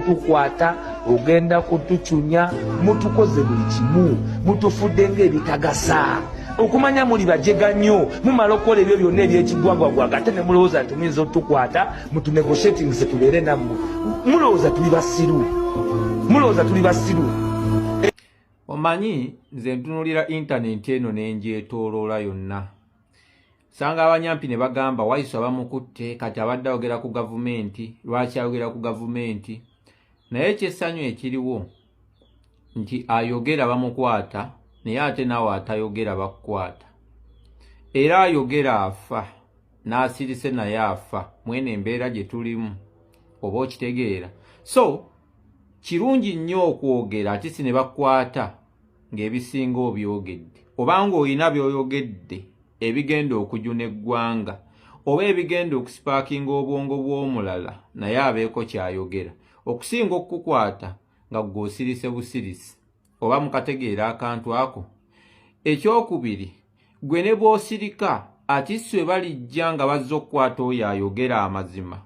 kutukwata ogenda kutucunya mutukoze buli kimu mutufudde ng'ebitagasa okumanya muli bajega nnyo mumala okukola ebyo byonna ebyekigwagwagwaga ate ne mulowooza nti muyinza otukwata mutunegotiatingse tubeere nammwe mulowooza tuli basiru omanyi nze ntunulira intaneti eno nengyetooloola yonna sanga abanyampi ne bagamba Wayiso bamukutte kati abadde ayogera ku gavumenti lwaki ayogera ku gavumenti naye kyessanyu ekiriwo nti ayogera bamukwata naye ate naawe atayogera bakukwata era ayogera afa n'asirise naye afa mwene embeera gye tulimu oba okitegeera so kirungi nnyo okwogera ate si ne bakukwata ng'ebisinga obyogedde obanga olina by'oyogedde ebigenda okujuna eggwanga oba ebigenda okusipaakinga obwongo bw'omulala naye abeeko kyayogera okusinga okukukwata nga gwe osirise busirisi oba mukategeera akantu ako. Ekyokubiri gwe ne bw'osirika ati sswe balijja nga bazze okukwata oyo ayogera amazima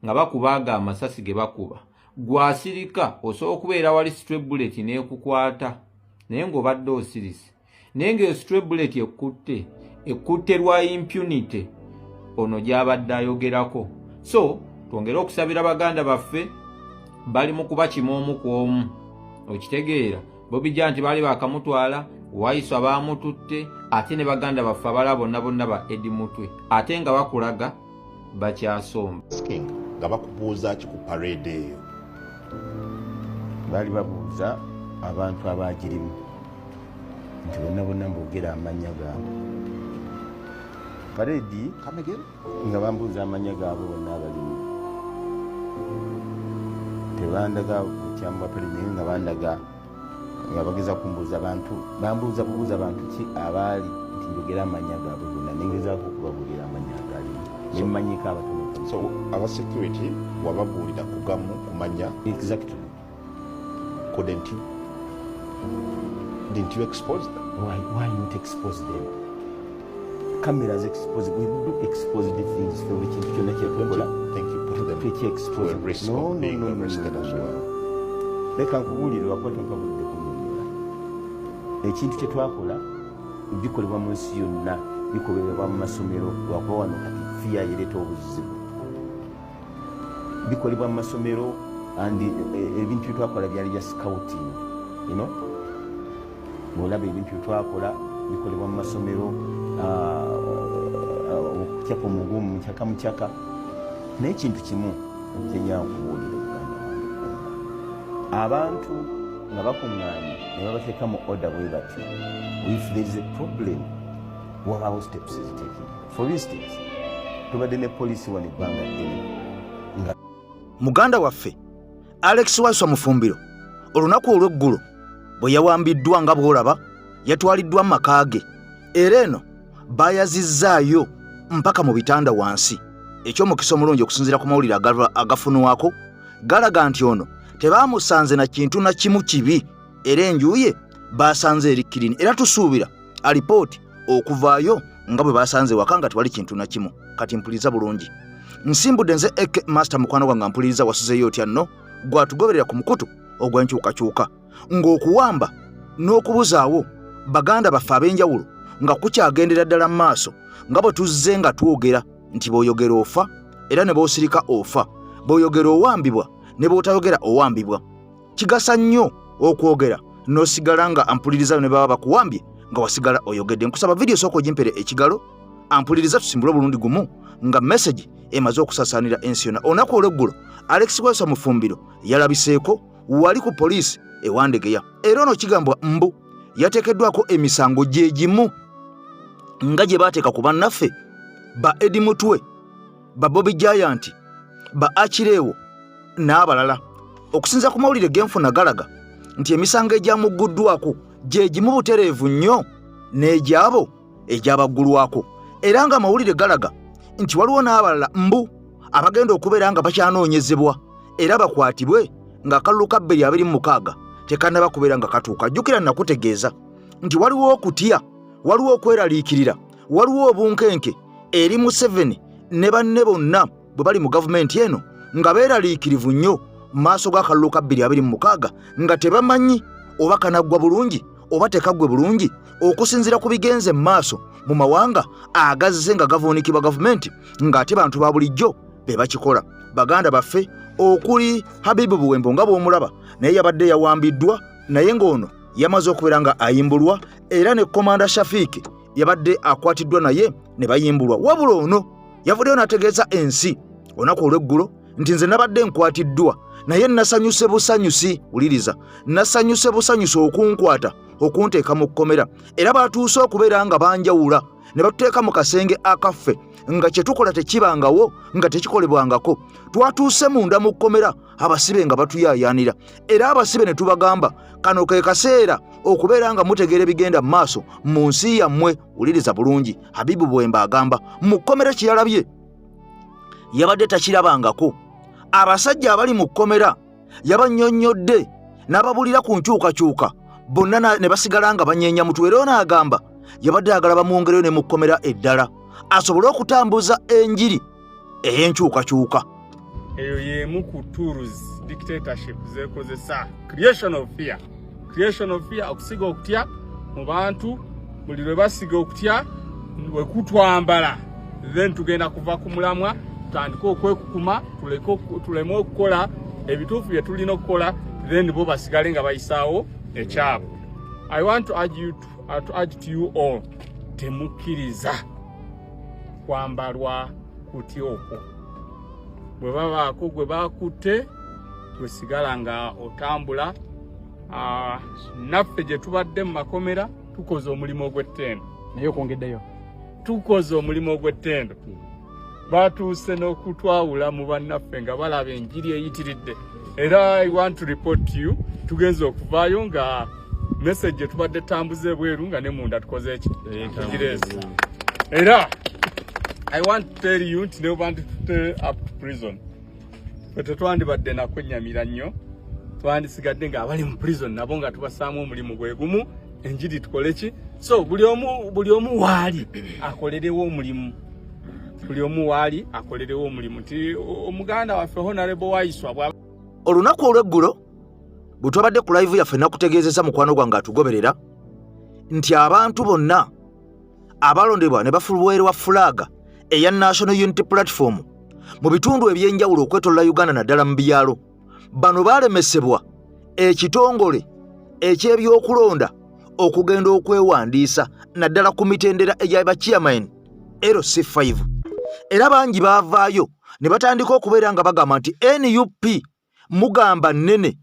nga bakubaaga amasasi ge bakuba gwasirika osobola okubeera wali stray bullet n'ekukwata naye ng'obadde osirise naye ng'eyo stray bullet ekutte lwa impunity ono gy'abadde ayogerako. So twongere okusabira baganda baffe bali mu kuba kimu omu ku omu okitegeera bobijja nti baali bakamutwala Wayiso abaamututte ate ne baganda baffe abala bonna ba Eddie Mutwe ate nga bakulaga bakyasomba nga bakubuuza ki ku parade eyo baali babuuza abantu abaagirimu nti bonna mboogera amannya gaabwe parade nga bambuuza amannya gaabwe bonna abalimu tebandaga kyamba parade naye nga bandaga nga bageza kumbuuza abantu bambuuza kubuuza abantu ki abaali nti njogera amannya gaabwe bonna nengezaako okubabuulira amannya agalimu nemmanyika abatono. So aba security wababuulira kugamu kumanya exactly. Didn't you expose them? Why not expose them? Cameras expose. We do expose the things for which you Thank you. Put them to a risk of being arrested as well. Leka nkubulire wakwata nkabudde kunyumira. Ekintu kye twakola bikolebwa mu nsi yonna bikolebwa mu masomero lwakuba wano kati fiya yereeta obuzibu. Bikolebwa mu masomero and ebintu bye twakola byali bya scouting, you know. Bw'olaba ebintu bye twakola bikolebwa mu masomero okutyapa omugumu mukyaka naye ekintu kimu kyenyaa nkubuulira abantu nga bakuŋŋaanye ne babateeka mu order bwe batyo. If there is a problem, what our steps is taking. For instance, tubadde ne poliisi wano ebbanga ddene. Muganda waffe Alex Wayiso Mufumbiro olunaku olw'eggulo bwe yawambiddwa nga bw'olaba yatwaliddwa mu maka ge era eno bayazizzaayo mpaka mu bitanda wansi. Eky'omukisa omulungi okusinziira ku mawulire agafunwako galaga nti ono tebaamusanze na kintu na kimu kibi era enju ye baasanze erikkirini era tusuubira alipooti okuvaayo nga bwe baasanze waka nga tewali kintu na kimu. Kati mpuliriza bulungi nsimbudde nze Eke Master mukwano gwange mpuliriza wasuzeeyo otya nno gwatugoberera ku mukutu ogw'enkyukakyuka ng'okuwamba n'okubuzaawo baganda baffe ab'enjawulo nga kukyagendera ddala mu maaso nga bwe tuzze nga twogera nti bw'oyogera ofa era ne bw'osirika ofa, bw'oyogera owambibwa ne bw'otayogera owambibwa. Kigasa nnyo okwogera n'osigala nga ampulirizayo ne baba bakuwambye nga wasigala oyogedde. Nkusaba vidiyo sooka ogimpere ekigalo ampuliriza tusimbule obulundi gumu nga message emaze okusaasaanira ensi yonna. Olunaku olw'eggulo Alex Wayiso Mufumbiro yalabiseeko wali ku poliisi ewandegeya era ono kigambwa mbu yateekeddwako emisango gye gimu nga gye baateeka ku bannaffe ba Eddie Mutwe, ba Bobby Giant, ba Achireewo n'abalala. Okusinza ku mawulire genfuna galaga nti emisango egyamugguddwako gye gimu butereevu nnyo n'egyabo egyabaggulwako era nga amawulire galaga nti waliwo n'abalala mbu abagenda okubeera nga bakyanoonyezebwa era bakwatibwe ng'akalulu ka 2026 tekannaba kubeera nga katuuka. Jjukira nakutegeeza nti waliwo okutya, waliwo okweraliikirira, waliwo obunkenke eri Museveni ne banne bonna bwe bali mu gavumenti eno nga beeraliikirivu nnyo maaso g'akalulu ka 2026 nga tebamanyi oba kanaggwa bulungi oba tekaggwe bulungi okusinziira ku bigenze maaso mu mawanga agazze nga gavuunikibwa gavumenti ng'ate bantu ba bulijjo be bakikola. Baganda baffe okuli Habibu Buwembo nga bw'omulaba naye yabadde yawambiddwa naye ng'ono yamaze okubeera nga ayimbulwa era ne Komanda Shafiiki yabadde akwatiddwa naye ne bayimbulwa. Wabula ono yavuddeyo n'ategeeza ensi olunaku olw'eggulo nti nze nabadde nkwatiddwa naye nasanyuse busanyusi. Wuliriza, nasanyuse busanyusi okunkwata okunteeka mu kkomera era batuuse okubeera nga banjawula ne batuteeka mu kasenge akaffe nga kye tukola tekibangawo nga tekikolebwangako. Twatuuse munda mu kkomera abasibe nga batuyaayaanira era abasibe ne tubagamba kano ke kaseera okubeera nga mutegeera ebigenda mu maaso mu nsi yammwe. Wuliriza bulungi, Habibu Buwemba agamba mu kkomera kye yalabye yabadde takirabangako. Abasajja abali mu kkomera yabannyonnyodde n'ababulira ku nkyukakyuka bonna ne basigala nga banyeenya mutwe. Era ono agamba yabadde agala bamwongereyo ne mu kkomera eddala asobole okutambuza enjiri ey'enkyukakyuka. Eyo y'emu ku tools dictatorship zekozesa creation of fear okusiga okutya mu bantu. Buli lwe basiga okutya bwe kutwambala then tugenda kuva ku mulamwa tutandike okwekukuma tuleme okukola ebituufu bye tulina okukola then bo basigale nga bayisaawo ekyabo. I want to urge to you all temukkiriza kwambalwa kutya okwo. Bwe babaako gwe bakutte gwesigala nga otambula. Naffe gye tubadde mu makomera tukoze omulimu ogw'ettendo naye okwongeddeyo tukoze omulimu ogw'ettendo. Batuuse n'okutwawula mu bannaffe nga balaba enjiri eyitiridde. Era I want to report to you tugenze okuvaayo nga message gye tubadde tambuze bweru nga ne munda tukoze eki tugirezi. Era I want to tell you nti ne bantu tute up to prison tetwandibadde nakwennyamira nnyo, twandisigadde nga abali mu prison nabo nga tubasaamu omulimu gwe gumu enjiri tukole ki. So buli omu waali akolerewo omulimu, buli omu waali akolerewo omulimu. Nti omuganda waffe Honorable Waiswa bwa olunaku olw'eggulo bwe twabadde ku live yaffe nakutegeezeza mukwano gwange atugoberera nti abantu bonna abalondebwa ne bafulwerwa fulaaga eya National Unity Platform mu bitundu ebyenjawulo okwetoolola Uganda naddala mu byalo, bano baalemesebwa ekitongole eky'ebyokulonda okugenda okwewandiisa naddala ku mitendera egyaba chairman LC5. Era bangi baavaayo ne batandika okubeera nga bagamba nti NUP mugamba nnene,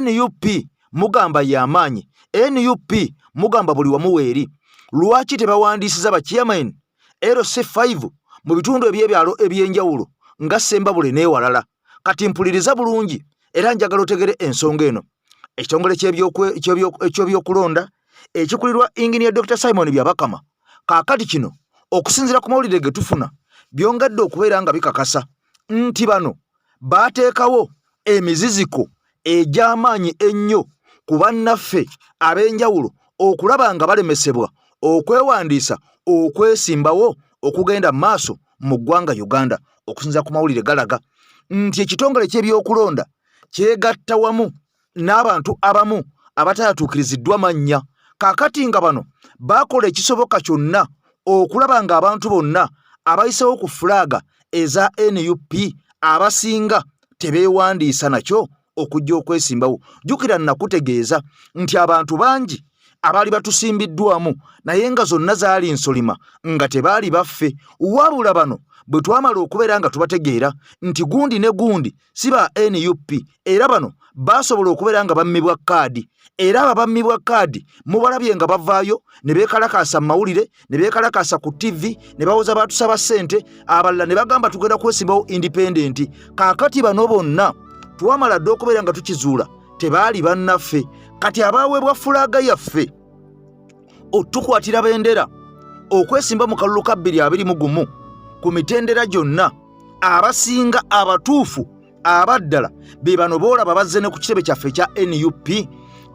NUP mugamba y'amaanyi, NUP mugamba buli wamu weeri. Lwaki tebawandiisiza ba chairman LC5 mu bitundu eby'ebyalo ebyenjawulo nga Sembabule n'ewalala? Kati mpuliriza bulungi era njagala otegere ensonga eno. Ekitongole ky'ebyokulonda ekikulirwa Engineer Dr. Simon Byabakama kaakati kino okusinziira ku mawulire ge tufuna byongedde okubeera nga bikakasa nti bano baateekawo emiziziko egy'amaanyi ennyo ku bannaffe ab'enjawulo okulaba nga balemesebwa okwewandiisa okwesimbawo okugenda maaso mu ggwanga Uganda. Okusinziira ku mawulire galaga nti ekitongole ky'ebyokulonda kyegatta wamu n'abantu abamu abatayatuukiriziddwa mannya. Kaakati nga bano baakola ekisoboka kyonna okulaba nga abantu bonna abayisewo ku fulaaga eza NUP abasinga tebeewandiisa nakyo okujja okwesimbawo. Jjukira nakutegeeza nti abantu bangi abaali batusimbiddwamu naye nga zonna zaali nsolima nga tebaali baffe. Wabula bano bwe twamala okubeera nga tubategeera nti gundi ne gundi si ba NUP era bano baasobola okubeera nga bammibwa kaadi, era ababammibwa kaadi mubalabye nga bavaayo ne beekalakaasa mu mawulire, ne beekalakaasa ku TV, ne bawoza baatusaba ssente, abalala ne bagamba tugenda kwesimbawo independent. Kaakati bano bonna twamala dde okubeera nga tukizuula tebaali bannaffe. Kati abaaweebwa fulaaga yaffe otukwatira bendera okwesimba mu kalulu ka 2021 ku mitendera gyonna, abasinga abatuufu abaddala be bano boolaba bazze ne ku kitebe kyaffe kya NUP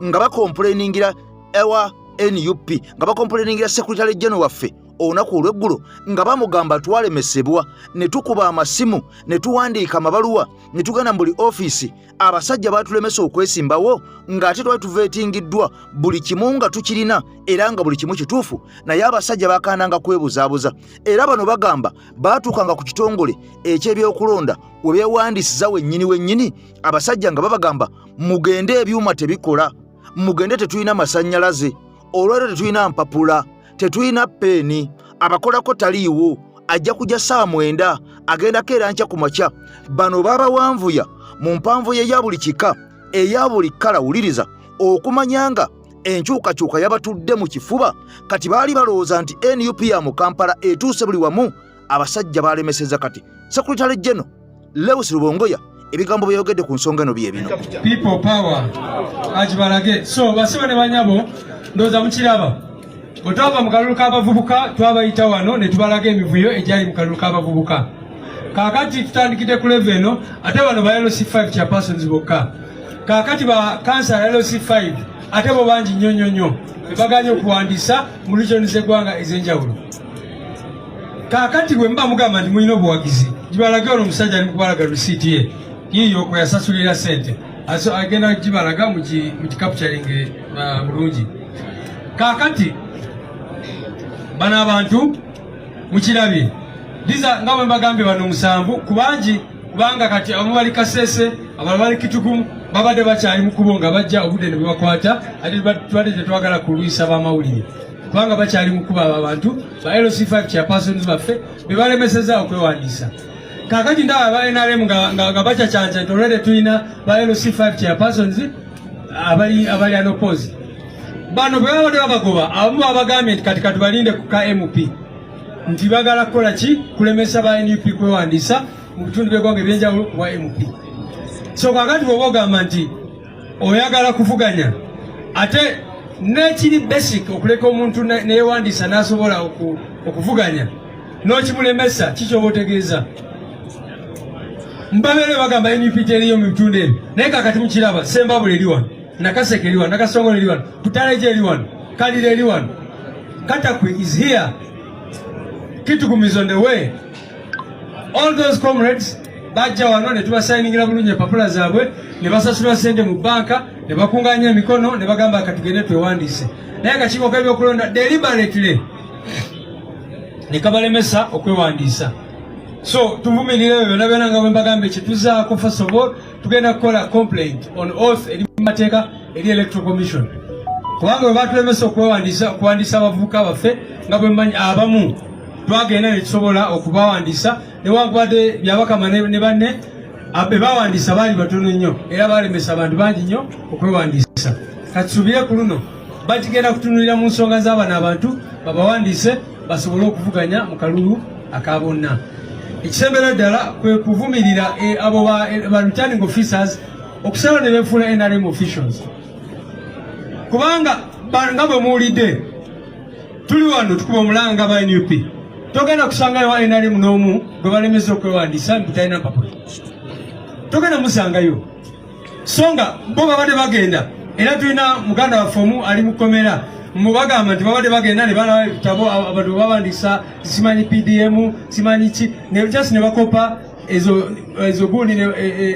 nga bakomplainingira ewa NUP, nga bakomplainingira Secretary General waffe olunaku olw'eggulo nga bamugamba twalemesebwa ne tukuba amasimu ne tuwandiika amabaluwa ne tugenda mu buli ofiisi abasajja baatulemesa okwesimbawo ng'ate twali tuveetingiddwa buli kimu nga tukirina era nga buli kimu kituufu naye abasajja bakaananga kwebuzaabuza era bano bagamba baatuukanga ku kitongole eky'ebyokulonda we beewandiisiza wennyini abasajja nga babagamba mugende ebyuma tebikola mugende tetulina masannyalaze olwaleero tetulina mpapula tetulina peeni abakolako taliiwo ajja kujja ssaawa 9 agendako era nkya ku makya bano babawanvuya mu mpanvu ye ya buli kika eya buli kkala wuliriza okumanya nga enkyukakyuka yabatudde mu kifuba kati baali balowooza nti NUP ya mu Kampala etuuse buli wamu abasajja balemeseza kati Secretary General Lewis Rubongoya ebigambo byayogedde ku nsonga eno bye bino people power ajibalage so basiba ne banyabo ndoza mukiraba otwava mu kalulu k'abavubuka twabayita wano ne tubalaga emivuyo egyali mu kalulu k'abavubuka kaakati tutandikidde ku level eno ate bano ba LC5 chairpersons bokka kaakati ba kansa LC5 ate bo bangi nnyo bebaganye okuwandiisa mu region z'eggwanga ez'enjawulo kaakati bwe mba mugamba nti mulina obuwagizi gibalage ono omusajja ali mu kubalaga receipt ye yiyo kwe yasasulira ssente agenda gibalaga mu kicapturing bulungi kaakati bano abantu mukirabye liza nga bwe mbagambye bano 7 kubanga kati abamu bali Kasese abalala bali Kitugumu babadde bakyali mu kubo nga bajja obudde ne bubakwata ate tubadde tetwagala kulwisa b'amawulire kubanga bakyali mu kuba abo abantu ba LC5 chairpersons baffe be balemeseza okwewandiisa kaakati ndaba ba NRM nga bacacanca nti olwedde tulina ba LC5 chairpersons abali anopposed bano bwe babadde babagoba abamu babagambye nti kati katubalinde ku KMP nti bagala kukola ki kulemesa ba NUP kwewandiisa mu bitundu by'eggwanga ebyenjawulo ku MP so kakati bw'oba ogamba nti oyagala kuvuganya ate n'ekiri basic okuleka omuntu neyewandiisa n'asobola okuvuganya n'okimulemesa kikyoba otegeeza mbabeere bagamba NUP teriyo mu bitundu ebyo naye kakati mukiraba Sembabule eri wano Nakaseke eri wano Nakasongole eri wano Butaleje eri wano Kalira eri wano Katakwi is here Kitugumu is on the way. All those comrades bajja wano ne tubasayiningira bulungi empapula zaabwe ne basasula ssente mu banka ne bakunganya emikono ne bagamba katugende twewandiise naye akakiiko k'ebyokulonda deliberately ne kabalemesa okwewandiisa so tuvumirire byonna byonna nga bwe mbagamba ekituzaako first of all tugenda kukola complaint on oath eri mateeka eri electoral commission kubanga bwe batulemesa okuwandiisa abavubuka baffe nga bwe mmanyi abamu twagenda ne tusobola okubawandiisa newankubadde byabakama ne banne be bawandiisa baali batono nnyo era balemesa abantu bangi nnyo okwewandiisa katusubire ku luno bagenda kutunulira mu nsonga z'abano abantu babawandiise basobole okuvuganya mu kalulu akabonna ekisembera ddala kwe kuvumirira abo ba returning officers okusaba ne beefuula NRM officials kubanga nga bwe muwulidde tuli wano tukuba omulanga ba NUP togenda kusangayo wa NRM n'omu gwe balemeza okwewandiisa mbutalina mpapula togenda musangayo so nga bo babadde bagenda era tulina muganda waffe omu ali mukomera mubagamba nti babadde bagenda ne balaba ebitabo abantu bawandiisa simanyi PDM simanyi ki just ne bakopa ezo gundi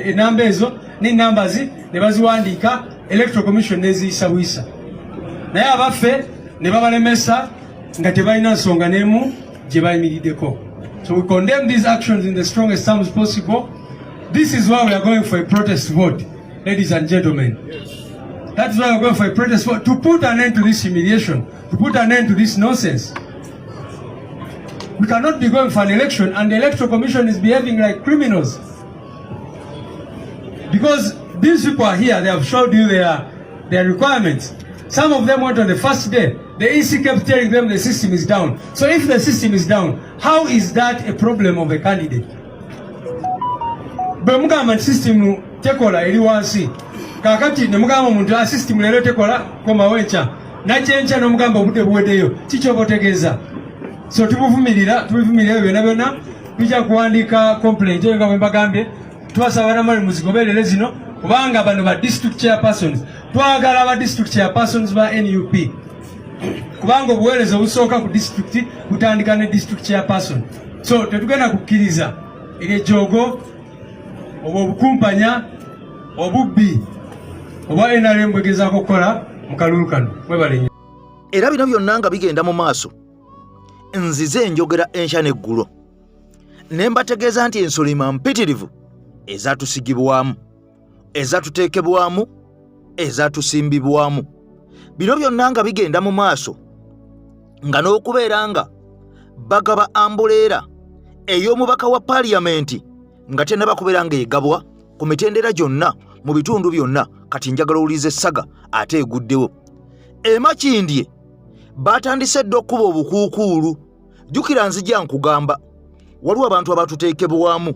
enamba ezo n'enambazi ne baziwandiika electoral commission neziyisa buyisa naye abaffe ne babalemesa nga tebalina nsonga n'emu gye bayimiriddeko. So we condemn these actions in the strongest terms possible. This is why we are going for a protest vote, ladies and gentlemen. That is why we are going for a protest vote, to put an end to this humiliation, to put an end to this nonsense. We cannot be going for an election and the Electoral Commission is behaving like criminals. Because these people are here, they have showed you their requirements. Some of them went on the first day. The EC kept telling them the system is down. So if the system is down, how is that a problem of a candidate? Bwe mugamba system tekola eri wansi. Kakati ne mugamba omuntu system lero tekola komawo enkya. Nakyenkya n'omugamba obudde buweddeyo. Kikyoba otegeeza. So tubuvumirira byonna byonna. Tujja kuwandiika complaint nga bwe mbagambye. Twasaba n'amali muzigoberere zino kubanga bano ba district chairpersons. Twagala ba district chairpersons ba NUP. kubanga obuweereza obusooka ku disitulikiti butandika ne district chairperson. So tetugenda kukkiriza ejogo oba obukumpanya obubbi oba NRM bwegezaako okukola mu kalulu kano. Mwebale nnyo. Era bino byonna nga bigenda mu maaso, nzize enjogera enkya n'eggulo ne mbategeeza nti ensolima mpitirivu ezatusigibwamu, ezatuteekebwamu, ezatusimbibwamu, bino byonna nga bigenda mu maaso nga n'okubeera nga bagaba ambuleera ey'omubaka wa paaliyamenti nga tennaba kubeera ng'egabwa ku mitendera gyonna mu bitundu byonna. Kati njagala owulize essaga ate eguddewo. Makindye batandise dde okkuba obukuukuulu. Jjukira nzija nkugamba waliwo abantu abatuteekebwamu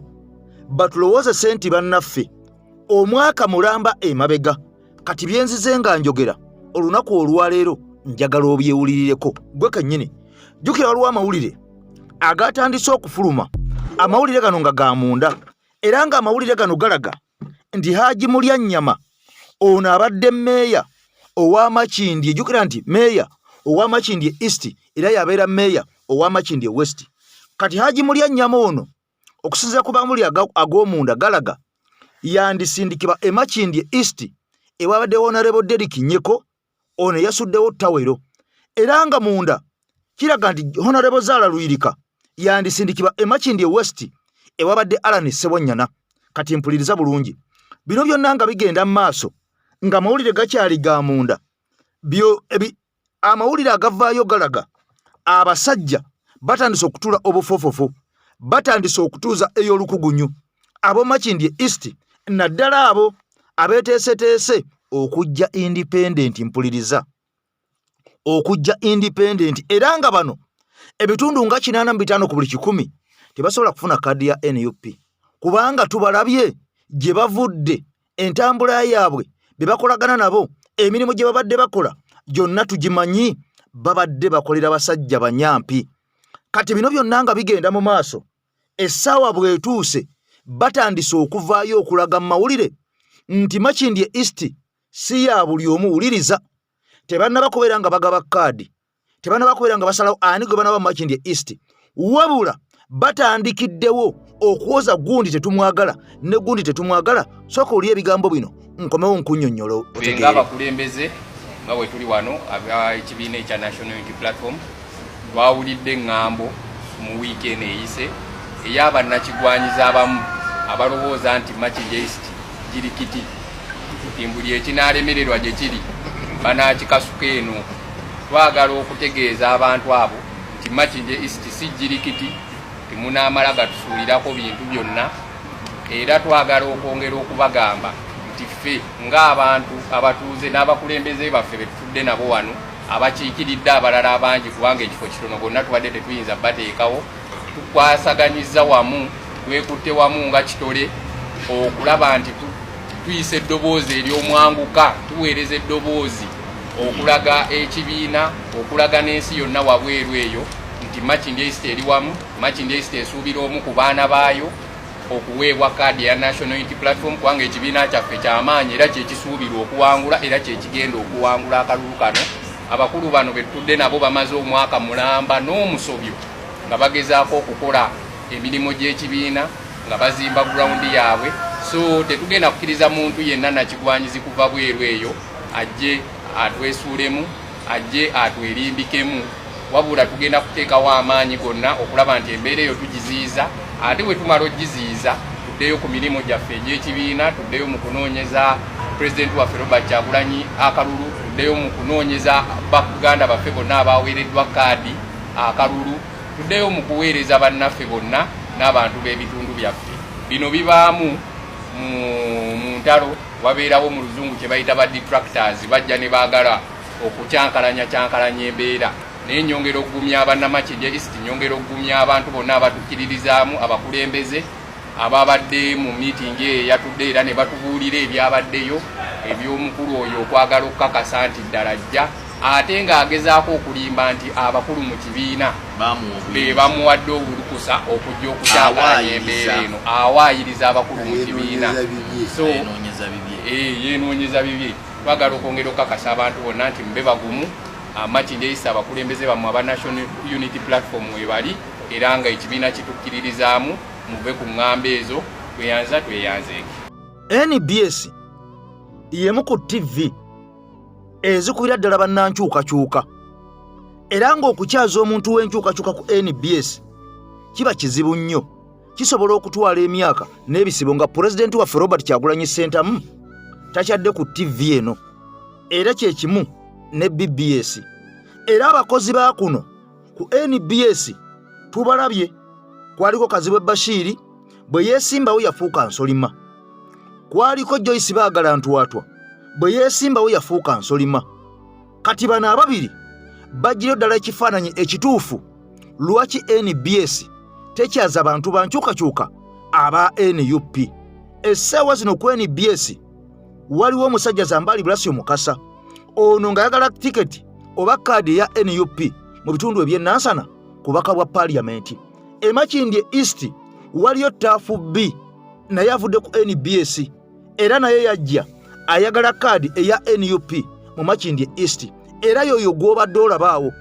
batulowooze senti bannaffe omwaka mulamba emabega. Kati byenzize nga njogera olunaku olwaleero njagala obyewulirireko gwe kennyini. Jjukira waliwo amawulire agatandise okufuluma, amawulire gano nga ga munda, era nga amawulire gano galaga nti Haji Mulyannyama ono abadde mmeeya ow'Amakindye. Jjukira nti mmeeya ow'Amakindye East era yabeera mmeeya ow'Amakindye West. Kati Haji Mulyannyama ono okusinziira ku bamuli ag'omunda galaga yandisindikibwa Makindye East ewabadde Honorable Derrick Nyeko, ono yasuddewo ttawero, era nga munda kiraga nti Honorable Zaala Luyirika yandisindikibwa Makindye West ewabadde Alan Ssebonnyana. Kati mpuliriza bulungi, bino byonna nga bigenda mu maaso nga amawulire gakyali ga munda. Amawulire agavaayo galaga abasajja batandise okutula obufofofo, batandise okutuuza ey'olukugunyu abo Makindye East, naddala abo abeeteeseteese okujja independent. Mpuliriza, okujja independent, era nga bano ebitundu nga 85 ku buli 100 tebasobola kufuna kaadi ya NUP kubanga tubalabye gye bavudde, entambula yaabwe, be bakolagana nabo, emirimu gye babadde bakola gyonna tugimanyi, babadde bakolera basajja banyampi. Kati bino byonna nga bigenda mu maaso, essaawa bwetuuse batandise okuvaayo okulaga mu mawulire nti Makindye East si ya buli omu wuliriza. Tebannaba kubeera nga bagaba kaadi, tebannaba kubeera nga basalawo ani gwe banaba Makindye East, wabula batandikiddewo okwoza gundi tetumwagala ne gundi tetumwagala. Sooka oli ebigambo bino nkomewo nkunnyonnyola nga abakulembeze nga bwe tuli wano ekibiina ekya National Unity Platform twawulidde eŋŋambo mu wiiki eno eyise ey'abannakigwanyiza abamu abalowooza nti Makindye East jirikiti, nti buli ekinaalemererwa gye kiri banaakikasuka eno. Twagala okutegeeza abantu abo nti Makindye East si jirikiti, temunaamala gatusuulirako bintu byonna, era twagala okwongera okubagamba nti ffe ng'abantu abatuuze n'abakulembeze baffe be tutudde nabo wano abakiikiridde abalala abangi, kubanga ekifo kitono bonna tubadde tetuyinza bateekawo, tukwasaganyiza wamu, twekutte wamu nga kitole okulaba nti tuyisa eddoboozi ery'omwanguka, tuweereza eddoboozi okulaga ekibiina, okulaga n'ensi yonna wabweru eyo nti Makindye East eri wamu, Makindye East esuubira omu ku baana baayo okuweebwa kaadi ya National Unity Platform, kubanga ekibiina kyaffe ky'amaanyi era kyekisuubirwa okuwangula era kyekigenda okuwangula akalulu kano. Abakulu bano betudde nabo bamaze omwaka mulamba n'omusobyo nga bagezaako okukola emirimu gy'ekibiina nga bazimba gurawundi yaabwe. So tetugenda kukkiriza muntu yenna nakigwanyizi kuva bweru eyo ajje atwesuulemu, ajje atwerimbikemu, wabula tugenda kuteekawo amaanyi gonna okulaba nti embeera eyo tugiziyiza, ate bwe tumala ogiziyiza tuddeyo ku mirimu gyaffe egy'ekibiina, tuddeyo mu kunoonyeza pulezidenti waffe Robert Kyagulanyi akalulu, tuddeyo mu kunoonyeza Baganda baffe bonna abaweereddwa kaadi akalulu, tuddeyo mu kuweereza bannaffe bonna n'abantu b'ebitundu byaffe. Bino bibaamu mu ntalo, wabeerawo mu luzungu kye bayita ba detractors, bajja ne baagala okukyankalanya embeera. Naye nyongera okugumya abannamakindye East, nyongera okugumya abantu bonna abatukkiririzaamu, abakulembeze ababadde mu miitingi eyo eyatudde era ne batubuulira ebyabaddeyo eby'omukulu oyo okwagala okukakasa nti ddala ajja, ate ng'agezaako okulimba nti abakulu mu kibiina be bamuwadde obulukusa okujja okukyankalanya embeera eno, awaayiriza abakulu mu kibiina. So yeenoonyeza bibye. Twagala okwongera okukakasa abantu bonna nti mube bagumu, Makindye Issa abakulembeze bammwe aba National Unity Platform webali era nga ekibiina kitukkiririzaamu muve ku ŋŋamba ezo tweyanza tweyanzeeki. NBS yemu ku TV ezikubira ddala bannankyukakyuka era ng'okukyaza omuntu w'enkyukakyuka ku NBS kiba kizibu nnyo. Kisobola okutwala emyaka n'ebisibo nga pulezidenti waffe Robert Kyagulanyi Ssentamu takyadde ku TV eno, era kye kimu ne BBS. Era abakozi ba kuno ku NBS tubalabye. Kwaliko Kazibwe Bashiri bwe yeesimbawo yafuuka nsolima. Kwaliko Joyce Baagala Ntwatwa bwe yeesimbawo yafuuka nsolima. Kati bano ababiri bajjira ddala ekifaananyi ekituufu lwaki NBS tekyaza abantu bankyukakyuka aba NUP. Essaawa zino ku NBS waliwo omusajja Zambali Blasio Mukasa, ono ng'ayagala tiketi oba kaadi eya NUP mu bitundu eby'ennansana ku baka bwa paaliyamenti. E Makindye East waliyo Taafu B naye avudde ku NBS era naye yajja ayagala kaadi eya NUP mu Makindye East, era yoyo gw'obadde olabaawo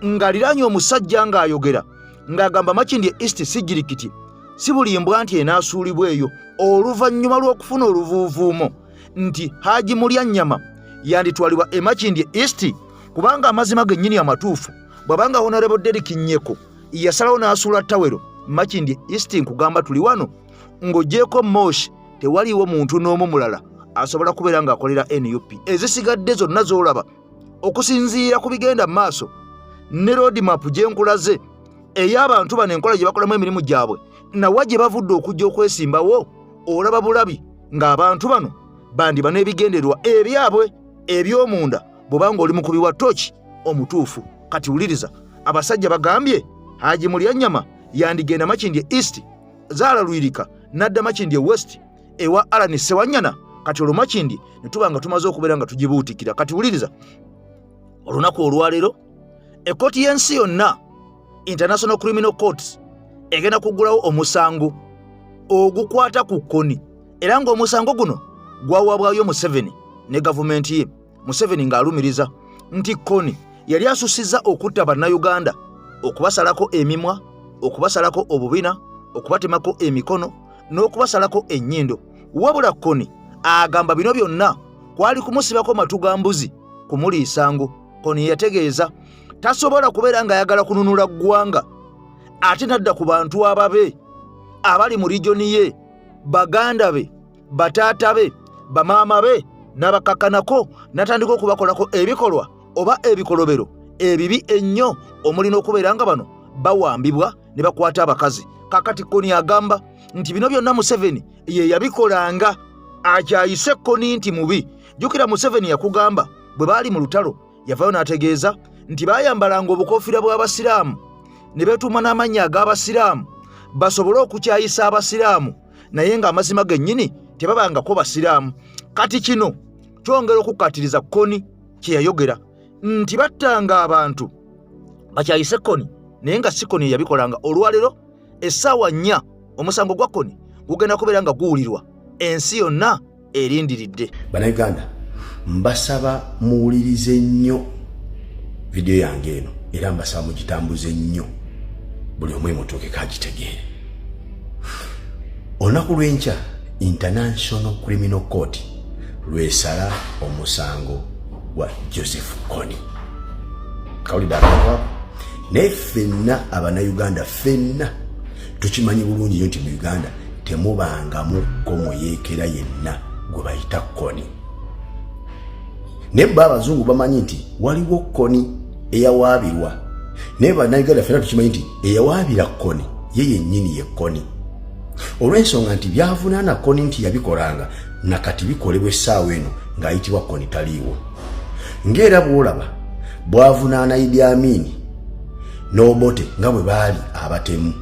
ng'aliraanye omusajja ng'ayogera ng'agamba Makindye East sigirikiti si bulimbwa nti enaasuulibwa eyo oluvannyuma lw'okufuna oluvuuvuumo nti Haji Mulyannyama yanditwalibwa e Makindye East kubanga amazima gennyini amatuufu bw'abanga Honorable Derrick Nnyeko yasalawo n'asuula Tawero Makindye East. Nkugamba tuli wano ng'ogyeko Moshi tewaliwo muntu n'omu mulala asobola kubeera ng'akolera NUP. Ezisigadde zonna z'olaba okusinziira ku bigenda mu maaso ne roadmap gye nkulaze ey'abantu bano enkola gye bakolamu emirimu gyabwe nawa gye bavudde okujja okwesimbawo, olaba bulabi ng'abantu bano bandiba n'ebigenderwa ebyabwe eby'omunda bw'obanga oli mukubi wa tooki omutuufu. Kati wuliriza, abasajja bagambye Haji Mulyannyama yandigenda Makindye East, Zaala Lwirika n'adda Makindye West ewa Alani Sewanyana. Kati olwo Makindye ne tuba nga tumaze okubeera nga tugibuutikira. Kati wuliriza, olunaku olwaleero ekkooti y'ensi yonna International Criminal Courts egenda kuggulawo omusango ogukwata ku Kony, era ng'omusango guno gwawabwayo Museveni ne gavumenti ye. Museveni ng'alumiriza nti Kony yali asusizza okutta bannayuganda, okubasalako emimwa, okubasalako obubina, okubatemako emikono n'okubasalako ennyindo. Wabula Kony agamba bino byonna kwali kumusibako matu ga mbuzi kumuliisango. Kony yategeeza tasobola kubeera ng'ayagala kununula ggwanga ate nadda ku bantu ababe abali mu regioni ye, baganda be, bataata be, bamaama be n'abakakkanako, n'atandika okubakolako ebikolwa oba ebikolobero ebibi ennyo omulina okubeera nga bano bawambibwa ne bakwata abakazi. Kakati Kony agamba nti bino byonna Museveni ye yabikolanga, akyayise Kony nti mubi. Jjukira Museveni yakugamba bwe baali mu lutalo yavayo n'ategeeza nti baayambalanga obukofiira bw'Abasiraamu ne beetuuma n'amannya ag'Abasiraamu basobole okukyayisa Abasiraamu, naye ng'amazima gennyini tebabangako Basiraamu. Kati kino kyongera okukkatiriza Kony kye yayogera nti battanga abantu bakyayise Kony naye nga si Kony yabikolanga. Olwaleero essaawa 4 omusango gwa Kony gugenda kubeera nga guwulirwa, ensi yonna erindiridde. Bannayuganda, mbasaba muwulirize nnyo video yange eno era mbasaba mugitambuze nnyo buli omu emutuuke kagitegeere. Olunaku lw'enkya International Criminal Court lwesala omusango wa Joseph Kony. Kawulidde abantu naye ffenna Abannayuganda ffenna tukimanyi bulungi nnyo nti mu Uganda temubangamukko muyeekera yenna gwe bayita Kony. Naye bo Abazungu bamanyi nti waliwo Kony eyawaabirwa, naye Bannayuganda ffenna tukimanyi nti eyawaabira Kony ye yennyini ye Kony. Olw'ensonga nti byavunaana Kony nti yabikolanga nakati bikolebwa essaawa eno ng'ayitibwa Kony taliiwo. Ng'era bw'olaba bwavunaana Idi Amin n'Obote nga bwe baali abatemu,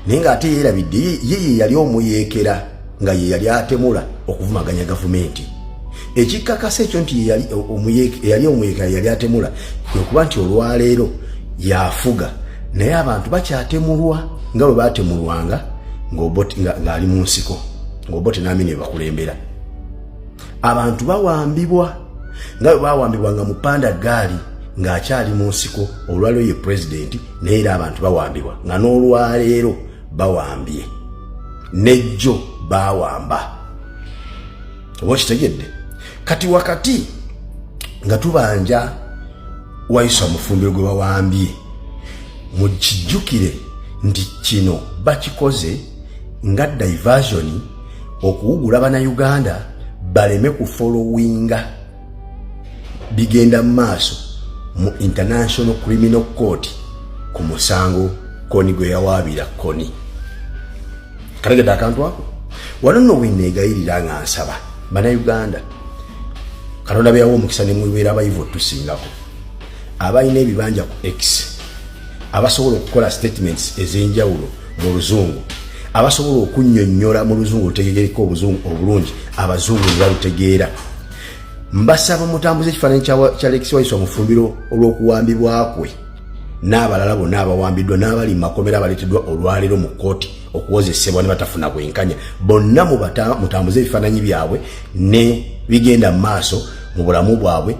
naye ng'ate yeerabidde ye yali omuyeekera nga ye yali atemula okuvumaganya gavumenti. Ekikakasa ekyo nti yali omuyeekera yali atemula okuba nti olwaleero yafuga, naye abantu bakyatemulwa nga bwe baatemulwanga ng'ali mu nsiko, ng'Obote n'Amin ne bakulembera. Abantu bawambibwa nga bwe baawambibwanga mu panda gaali ng'akyali mu nsiko olwaleero ye pulezidenti naye era abantu bawambibwa nga n'olwaleero bawambye nejjo bawamba oba kitegedde kati wakati nga tubanja Waiswa Mufumbiro gwe bawambye mukijjukire nti kino bakikoze nga diversion okuwugula Bannayuganda baleme kufollowinga bigenda maaso mu International Criminal Court ku musango Kony gwe yawaabira Kony kalegedde akantu ako wano nno winneegayirira nga nsaba Bannayuganda Katonda beyawo omukisa ne mubeera abayivu tusingako abalina ebibanja ku X abasobola okukola statements ez'enjawulo mu Luzungu abasobola okunnyonnyola mu Luzungu olutegegereko obulungi abazungu ne balutegeera mbasaba mutambuze ekifaananyi kya Alex Waiswa Mufumbiro olw'okuwambibwa kwe n'abalala bonna abawambiddwa n'abali mu makomera abaleeteddwa olwaleero mu kkooti okuwozesebwa ne batafuna bwenkanya bonna mutambuze ebifaananyi byabwe ne bigenda mu maaso mu bulamu bwabwe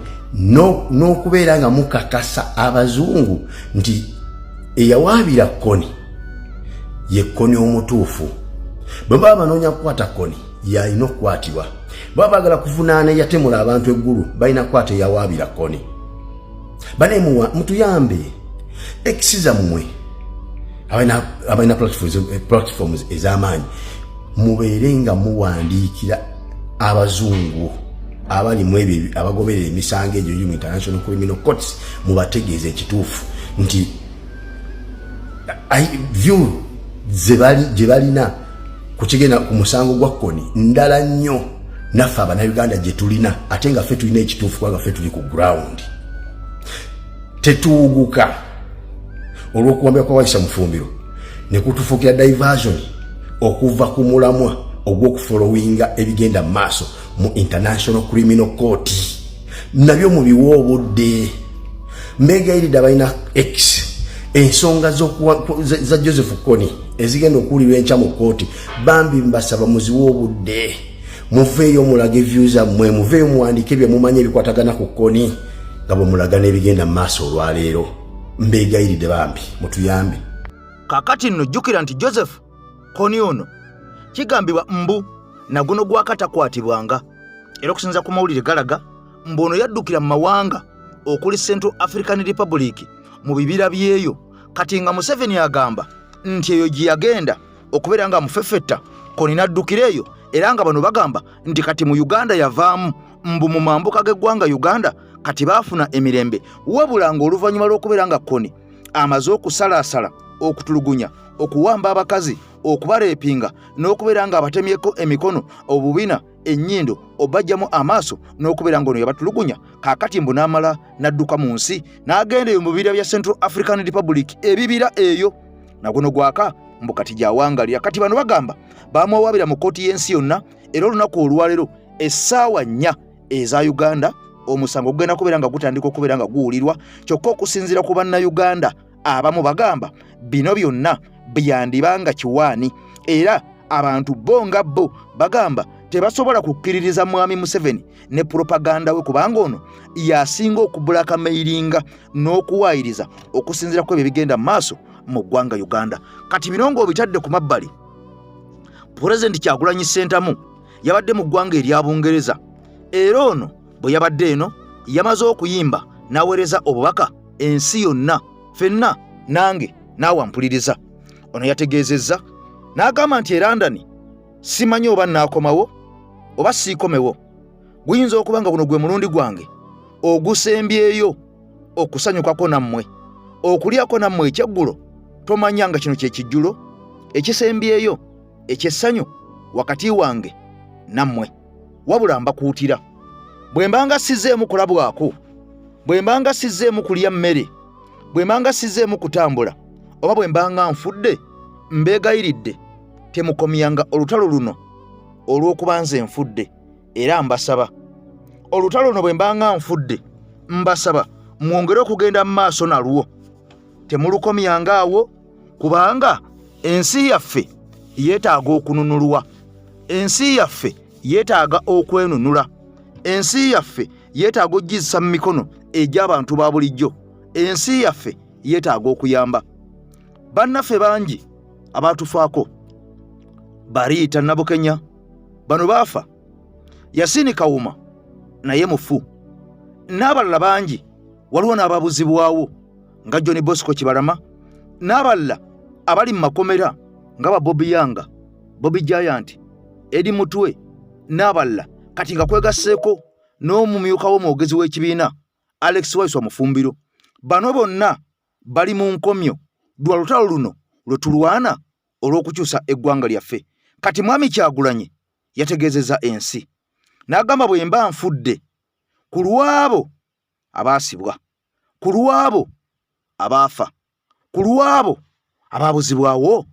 n'okubeera nga mukakasa abazungu nti eyawaabira Kony ye Kony omutuufu bwe baba banoonya kukwata Kony yalina okukwatibwa baba bagala kuvunaana yatemula abantu eggulu balina kukwata eyawaabira Kony bane mutuyambe ekiza mmwe abalina platforms ez'amaanyi mubeere nga muwandiikira abazungu abalimu ebyo abagoberera emisango egyo mu International Criminal Courts mubategeeza ekituufu nti view gye balina ku kigenda ku musango gwa Kony ndala nnyo naffe Abannayuganda gye tulina ate nga ffe tulina ekituufu kubanga ffe tuli ku ground tetuwuguka olw'okuwambibwa kwa Waiswa Mufumbiro ne kutufuukira diversion okuva ku mulamwa ogw'okufollowinga ebigenda mu maaso mu International Criminal Court nabyo mubiwa obudde mbegayiridde abalina X ensonga za Joseph Kony ezigenda okuwulirwa enkya mu kkooti bambi mbasaba muziwa obudde muveeyo mulaga views zammwe muveeyo muwandiike bye mumanye ebikwatagana ku Kony nga bwe mulaga n'ebigenda mu maaso olwaleero mbegayiridde bambi mutuyambe kakati nno jjukira nti Joseph Kony ono kigambibwa mbu naguno gwakatakwatibwanga era okusinza ku mawulire galaga mbu ono yaddukira mu mawanga okuli Central African Republic mu bibira byeyo kati nga Museveni agamba nti eyo gye yagenda okubeera nga mufeffetta Kony naddukira eyo era nga bano bagamba nti kati mu Uganda yavaamu mbu mu mambuka g'eggwanga Uganda kati baafuna emirembe wabula ng'oluvannyuma lw'okubeera nga Kony amaze okusalaasala okutulugunya okuwamba abakazi okubareepinga n'okubeera nga abatemyeko emikono obubina ennyindo obajjamu amaaso n'okubeera ng'ono yabatulugunya kaakati mbu n'amala n'adduka mu nsi n'agenda eyo mu bibira bya Central African Republic ebibira eyo naguno gwaka mbu kati gyawangalira kati bano bagamba baamuwawaabira mu kkooti y'ensi yonna era olunaku olwaleero essaawa 4 eza Uganda omusango gugenda kubeera nga gutandika okubeera nga guwulirwa kyokka okusinziira ku Bannayuganda abamu bagamba bino byonna byandibanga kiwaani era abantu bonga bo bagamba tebasobola kukkiririza mwami Museveni ne propaganda we kubanga ono yasinga okubulakamairinga n'okuwaayiriza okusinziira ku ebyo bigenda maaso mu ggwanga Uganda kati birongo obitadde ku mabbali Pulezidenti Kyagulanyi Ssentamu yabadde mu ggwanga erya Bungereza era ono bwe yabadde eno yamaze okuyimba n'aweereza obubaka ensi yonna fenna nange n'awampuliriza ono yategeezezza n'agamba nti e London simanyi oba naakomawo oba siikomewo guyinza okuba nga guno gwe mulundi gwange ogusembyeyo okusanyukako nammwe okulyako nammwe ekyeggulo tomanya nga kino kyekijjulo ekisembyeyo ekyessanyu wakati wange nammwe wabula mbakuutira bwe mbanga sizzeemu kulabwako bwe mbanga sizzeemu kulya mmere bwe mbanga sizzeemu kutambula oba bwe mbanga nfudde mbeegayiridde temukomyanga olutalo luno olw'okuba nze nfudde era mbasaba olutalo luno bwe mbanga nfudde mbasaba mwongere okugenda mu maaso nalwo temulukomyanga awo kubanga ensi yaffe yeetaaga okununulwa ensi yaffe yeetaaga okwenunula ensi yaffe yeetaaga ogizisa mu mikono egy'abantu ba bulijjo. Ensi yaffe yeetaaga okuyamba. Bannaffe bangi abaatufaako Bariita Nabukenya, bano baafa. Yasini Kawuma naye mufu. N'abalala bangi waliwo n'ababuzibwawo nga John Bosco Kibalama, n'abalala abali mu makomera nga ba Bobby Yanga, Bobby Giant, Eddie Mutwe, n'abalala kati nga kwegasseeko n'omumyuka w'omwogezi w'ekibiina Alex Waiswa Mufumbiro. Bano bonna bali mu nkomyo lwa lutalo luno lwe tulwana olw'okukyusa eggwanga lyaffe. Kati Mwami Kyagulanyi yategeezezza ensi n'agamba bwe mba nfudde ku lw'abo abaasibwa, ku lw'abo abaafa, ku lw'abo abaabuzibwawo,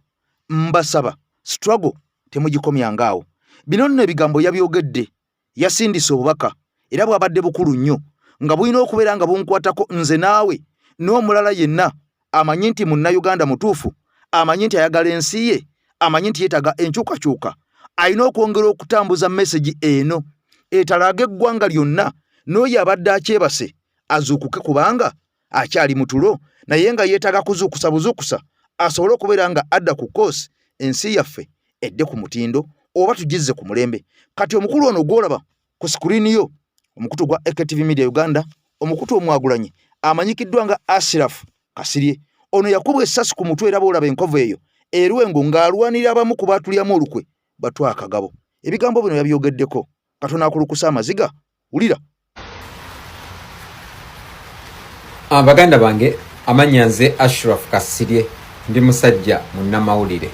mbasaba struggle temugikomyangaawo. Bino nno ebigambo yabyogedde, yasindise obubaka era bw'abadde bukulu nnyo nga bulina okubeera nga bunkwatako nze naawe n'omulala yenna amanyi nti Munnayuganda mutuufu, amanyi nti ayagala ensi ye, amanyi nti yeetaaga enkyukakyuka. Alina okwongera okutambuza mesegi eno etalaga eggwanga lyonna, n'oyo abadde akyebase azuukuke kubanga akyali mutulo, naye nga yeetaaga kuzuukusa buzuukusa asobole okubeera nga adda ku koosi ensi yaffe edde ku mutindo oba tugizze ku mulembe. Kati omukulu ono gw'olaba ku sikuriini yo, omukutu gwa AKTV Media Uganda, omukutu Omwagulanyi amanyikiddwa nga Ashraf Kasirye, ono yakubwa essasi ku mutwe era boolaba enkovu eyo erwengo ng'alwanira abamu ku baatulyamu olukwe batwa akagabo. Ebigambo bino yabyogeddeko. Katonda akulukusa amaziga. Wulira. Baganda bange, amannya nze Ashraf Kasirye, ndi musajja munnamawulire.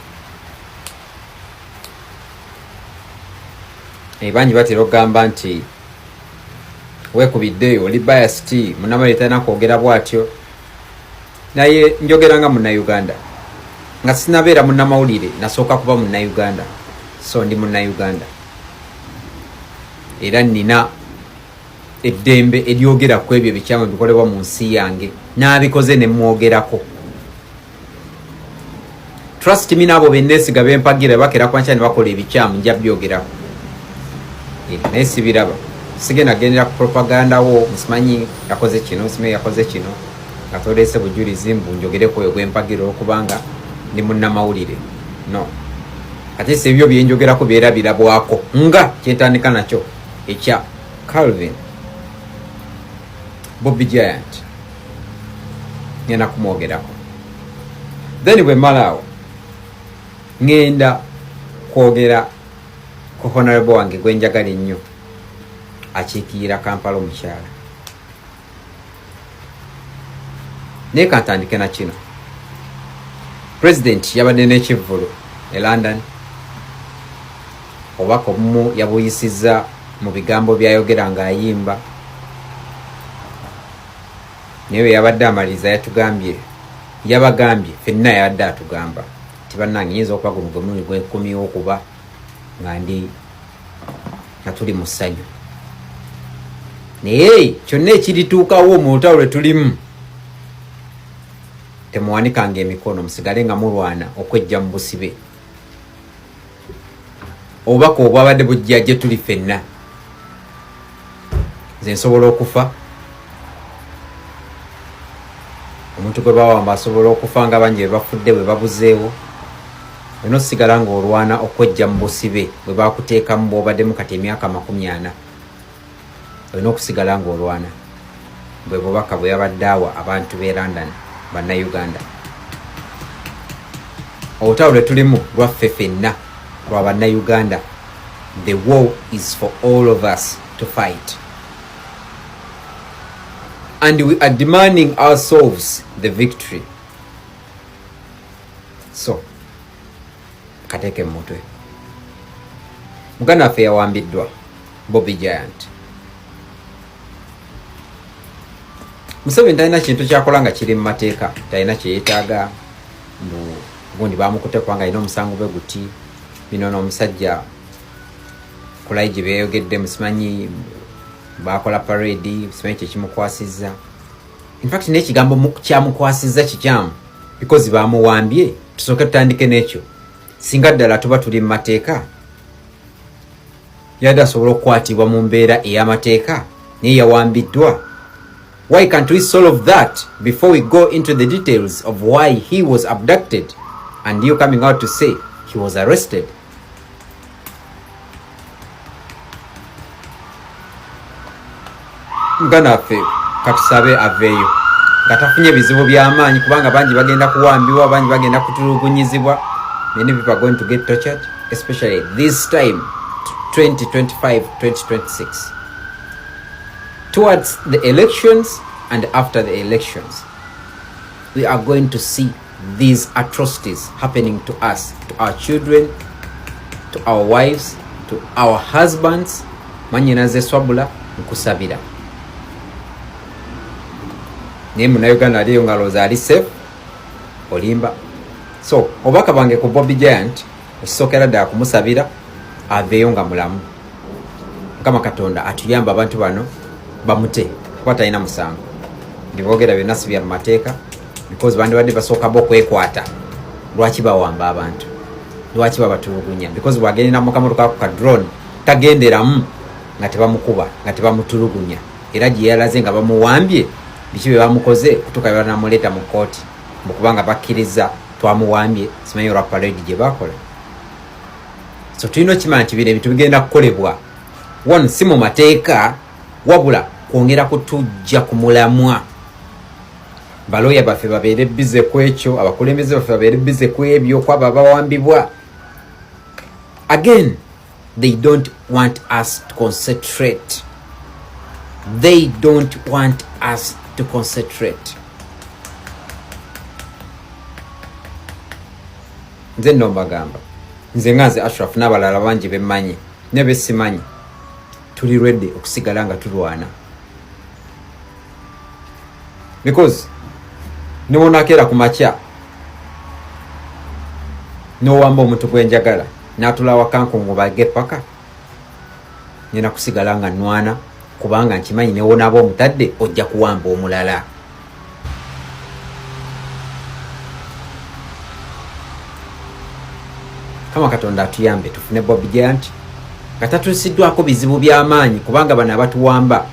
Bangi batera okugamba nti weekubiddeyo oli biased, munnamawulire talina kwogera bw'atyo. Naye njogera nga Munnayuganda, nga sinabeera munnamawulire, nasooka kuba Munnayuganda. So ndi Munnayuganda era nina eddembe eryogera ku ebyo ebikyamu bikolebwa mu nsi yange, n'abikoze ne mwogerako. Trust me, n'abo benneesiga bempagira bakera kwankya ne bakola ebikyamu nja byogerako. Naye sibiraba, sigenda gendera ku propaganda wo, musimanyi yakoze kino, simanyi yakoze kino, nga toleese bujulizi mbu njogereko oyo gwempagira okubanga ndi munnamawulire. No, ate si ebyo bye njogerako byera birabwako nga kyentandika nakyo ekya Calvin Bobby Giant ngenda kumwogerako. Then bwe malaawo ngenda kwogera ku honorable wange gwe njagala ennyo akiikirira Kampala omukyala. Naye kantandike na kino. President yabadde n'ekivvulu e London. Obubaka obumu yabuyisizza mu bigambo byayogera ng'ayimba. Naye yabadde amaliriza yabagambye ffenna yabadde atugamba nti bannange nyinza okuba guno gwe mulundi gw'enkumiwo okuba nga tuli mu ssanyu. Naye kyonna ekirituukawo mu lutalo lwe tulimu, temuwanikanga emikono, musigale nga mulwana okwejja mu busibe. Obubaka obwabadde bujja gye tuli ffenna. Nze nsobola okufa, omuntu gwe bawamba asobola okufa nga bangi bwe bafudde bwe babuzeewo. Olina osigala ng'olwana okwejja mu busibe bwe bakuteekamu bw'obaddemu kati emyaka 40. Olina okusigala ng'olwana. Bwe bubaka bwe yabadde awa abantu b'e London, Bannayuganda. Olutalo lwe tulimu lwaffe ffenna, lwa Bannayuganda. The war is for all of us to fight. And we are demanding ourselves the victory. So, kateke mutwe. Muganda waffe yawambiddwa Bobby Giant. Museveni talina kintu kyakola nga kiri mu mateeka, talina kyeyeetaaga gundi bamukute kubanga alina omusango bwe guti. Bino n'omusajja kulayi gye beeyogedde, musimanyi bakola parade, simanyi kyekimukwasizza. In fact n'ekigambo kyamukwasizza kikyamu because bamuwambye. Tusooke tutandike n'ekyo. Singa ddala tuba tuli mu mateeka, yadde asobola okukwatibwa mu mbeera ey'amateeka naye yawambiddwa. Why can't we solve that before we go into the details of why he was abducted and you coming out to say he was arrested? Muganda ffe katusabe aveeyo nga tafunye bizibu by'amaanyi kubanga bangi bagenda kuwambibwa, bangi bagenda kutulugunyizibwa. Many people are going to get tortured, especially this time 2025-2026 towards the elections and after the elections. We are going to see these atrocities happening to us, to our children, to our wives, to our husbands. Manyinaze swabula nkusabira naye Munnayuganda aliyo nga looza ali safe olimba. So obaka bange ku Bobby Giant ekisookera ddala kumusabira aveeyo nga mulamu. Mukama Katonda atuyamba abantu bano bamute kuba talina musango. Ndiboogera byonna si bya mateeka because bandibadde basooka okwekwata. Lwaki bawamba abantu? Lwaki babatulugunya? Because bwagenda mu kamotoka ku drone tagenderamu nga tebamukuba nga tebamutulugunya. Era gye yalaze nga bamuwambye biki bye bamukoze kutuka bye banamuleeta mu kooti mukubanga bakkiriza twamuwambye simanyi olwa parade gye bakola. So tulina okimanya nti bino ebintu bigenda kukolebwa one si mu mateeka wabula kwongera kutujja ku mulamwa. Baloya baffe babeere bize ku ekyo, abakulembeze baffe babeere bize ku ebyo kwabo abawambibwa. Again, they don't want us to concentrate. They don't want us to concentrate. Nze nno mbagamba, nze ngaze Ashraf n'abalala bangi bemmanyi ne besimanyi tuli ready okusigala nga tulwana. Because niwonakeera ku makya n'owamba omuntu gwenjagala n'atula wakankungu bage paka nina kusigala nga nwana kubanga nkimanyi newonaaba omutadde ojja kuwamba omulala. Kama Katonda atuyambe tufune Bobby Giant nga tatusiddwako bizibu by'amaanyi kubanga bano abatuwamba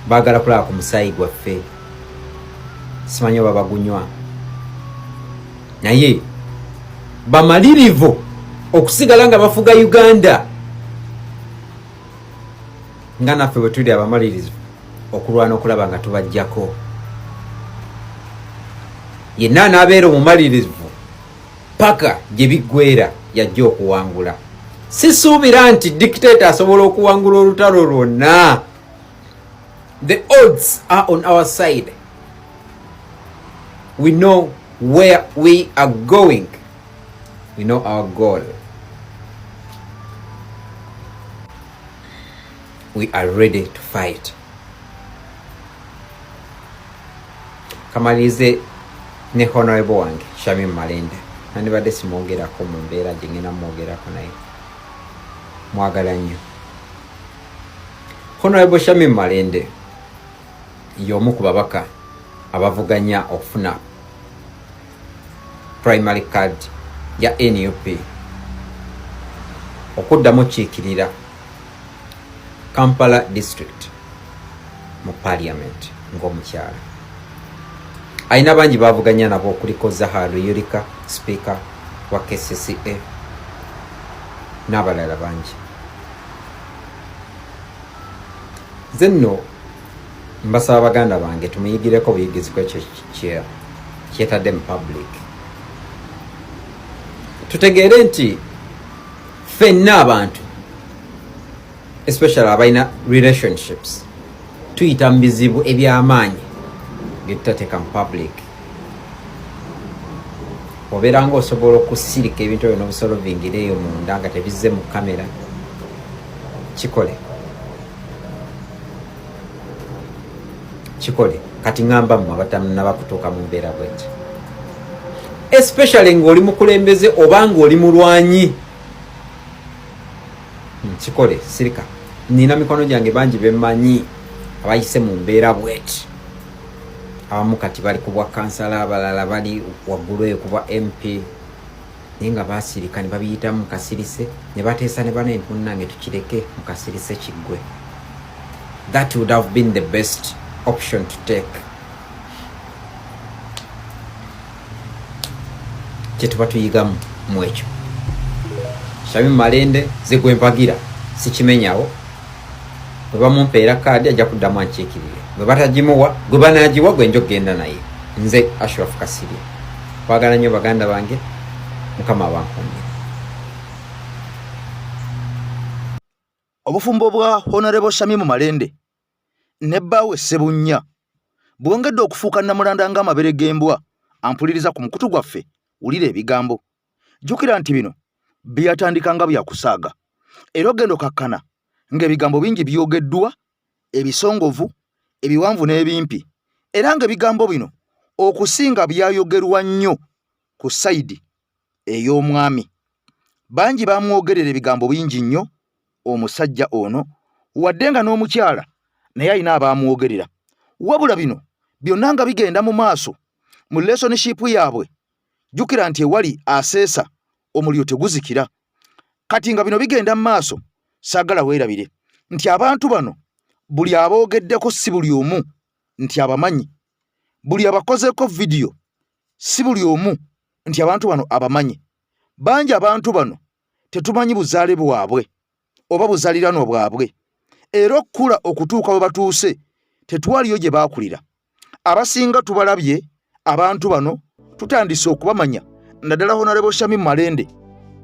baagala kulaba ku musaayi gwaffe. Simanyi oba bagunywa naye bamalirivu okusigala nga bafuga Uganda nga naffe bwe tuli abamalirivu okulwana okulaba nga tubajjako. Yenna anaabeera omumalirivu paka gye biggweera yajja okuwangula. Sisuubira nti dictator asobola okuwangula olutalo lwonna. The odds are on our side. We know where we are going. We know our goal. We are ready to fight. Kamalize ne honorable wange Shamim Malende. Nandibadde simwogerako mu mbeera gye ngenda mwogerako naye. Mwagala nnyo. Honorable Shamim Malende y'omu ku babaka abavuganya okufuna primary card ya NUP okuddamu kiikirira Kampala district mu parliament ng'omukyala. Ayina bangi bavuganya nabo okuliko Zaharu Yurika speaker wa KCCA n'abalala bangi. Nze nno mbasaba baganda bange tumuyigireko buyigizi kwekyo kyetadde mu public. Tutegeere nti ffenna abantu especially abalina relationships tuyita mu bizibu eby'amaanyi bye tutateeka mu public. Obeera ng'osobola okusirika ebintu ebyo n'obusolovingireeyo munda nga tebizze mu kamera, kikole kati ngamba mmwe abatanaba kutuuka mu mbeera bweti, especially ng'oli mukulembeze oba ng'oli mulwanyi. Kikole sirika. Nina mikono gyange bangi bemmanyi abayise mu mbeera bweti. Abamu kati bali ku bwa kansala, abalala bali waggulu eyo ku bwa MP naye nga basirika ne babiyitamu mukasirise ne bateesa ne bana empunnange tukireke mukasirise kiggwe. That would have been the best option to take. Kyetuba tuyigamu mu ekyo. Shamim Malende zegwe mpagira sikimenyawo. Bwe bamumpeera kaadi ajja kuddamu ankyekirire. Bwe batagimuwa gwe banaagiwa gwe njo genda naye. Nze Ashraf Kasirye. Kwagala nnyo baganda bange, Mukama abankuumye. Obufumbo bwa Honorable Shamim Malende ne bbaawe Ssebunya bwongedde okufuuka Namulanda ng'amabere g'embwa ampuliriza ku mukutu gwaffe wulira ebigambo. Jjukira nti bino byatandika nga byakusaaga era ogenda okakkana ng'ebigambo bingi byogeddwa, ebisongovu, ebiwanvu n'ebimpi, era ng'ebigambo bino okusinga byayogerwa nnyo ku sayidi ey'omwami. Bangi bamwogerera ebigambo bingi nnyo omusajja ono, wadde nga n'omukyala naye alina abamwogerera. Wabula bino byonna nga bigenda mu maaso mu relationship yaabwe, jjukira nti ewali aseesa omuliro teguzikira. Kati nga bino bigenda mu maaso, saagala weerabire nti abantu bano buli aboogeddeko si buli omu nti abamanyi, buli abakozeko vidiyo si buli omu nti abantu bano abamanyi. Bangi abantu bano tetumanyi buzaale bwabwe oba buzaliranwa bwabwe, era okukula okutuuka we batuuse tetwaliyo gye baakulira. Abasinga tubalabye abantu bano tutandise okubamanya, naddala Honorable Shamim Malende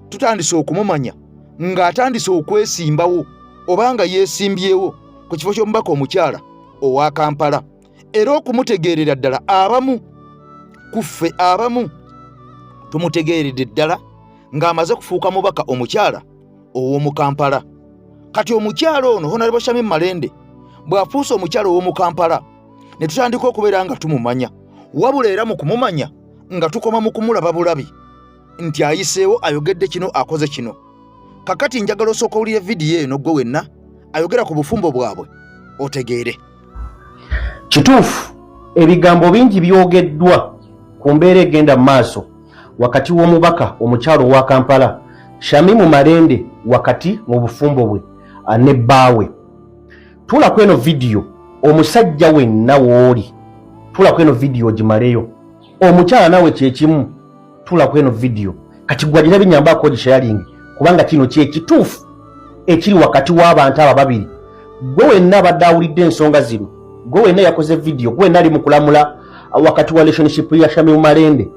tutandise okumumanya ng'atandise okwesimbawo oba nga yeesimbyewo ku kifo ky'omubaka omukyala owa Kampala, era okumutegeerera ddala abamu kuffe abamu tumutegeeredde ddala ng'amaze kufuuka mubaka omukyala ow'omu Kampala. Kati omukyala ono Honorable Shamim Malende bw'afuuse omukyala ow'omu Kampala ne tutandika okubeera nga tumumanya, wabula era mu kumumanya nga tukoma mu kumulaba bulabi nti ayiseewo ayogedde kino akoze kino. Kakati njagala osooka owulire vidiyo eno gwe wenna ayogera ku bufumbo bwabwe otegeere. Kituufu ebigambo bingi byogeddwa ku mbeera egenda mu maaso wakati w'omubaka omukyalo owa Kampala Shamim Malende wakati mu bufumbo bwe ne bbaawe. Tulako eno vidiyo omusajja wenna wooli, tulako eno vidiyo gimaleyo. Omukyala nawe kyekimu, tulako eno vidiyo kati gwagira binyambako gishayalingi kubanga kino kyekituufu ekiri wakati w'abantu aba babiri. Gwe wenna abadde awulidde ensonga zino, gwe wenna yakoze vidiyo, gwe wenna ali mu kulamula wakati wa relationship ya Shamim Malende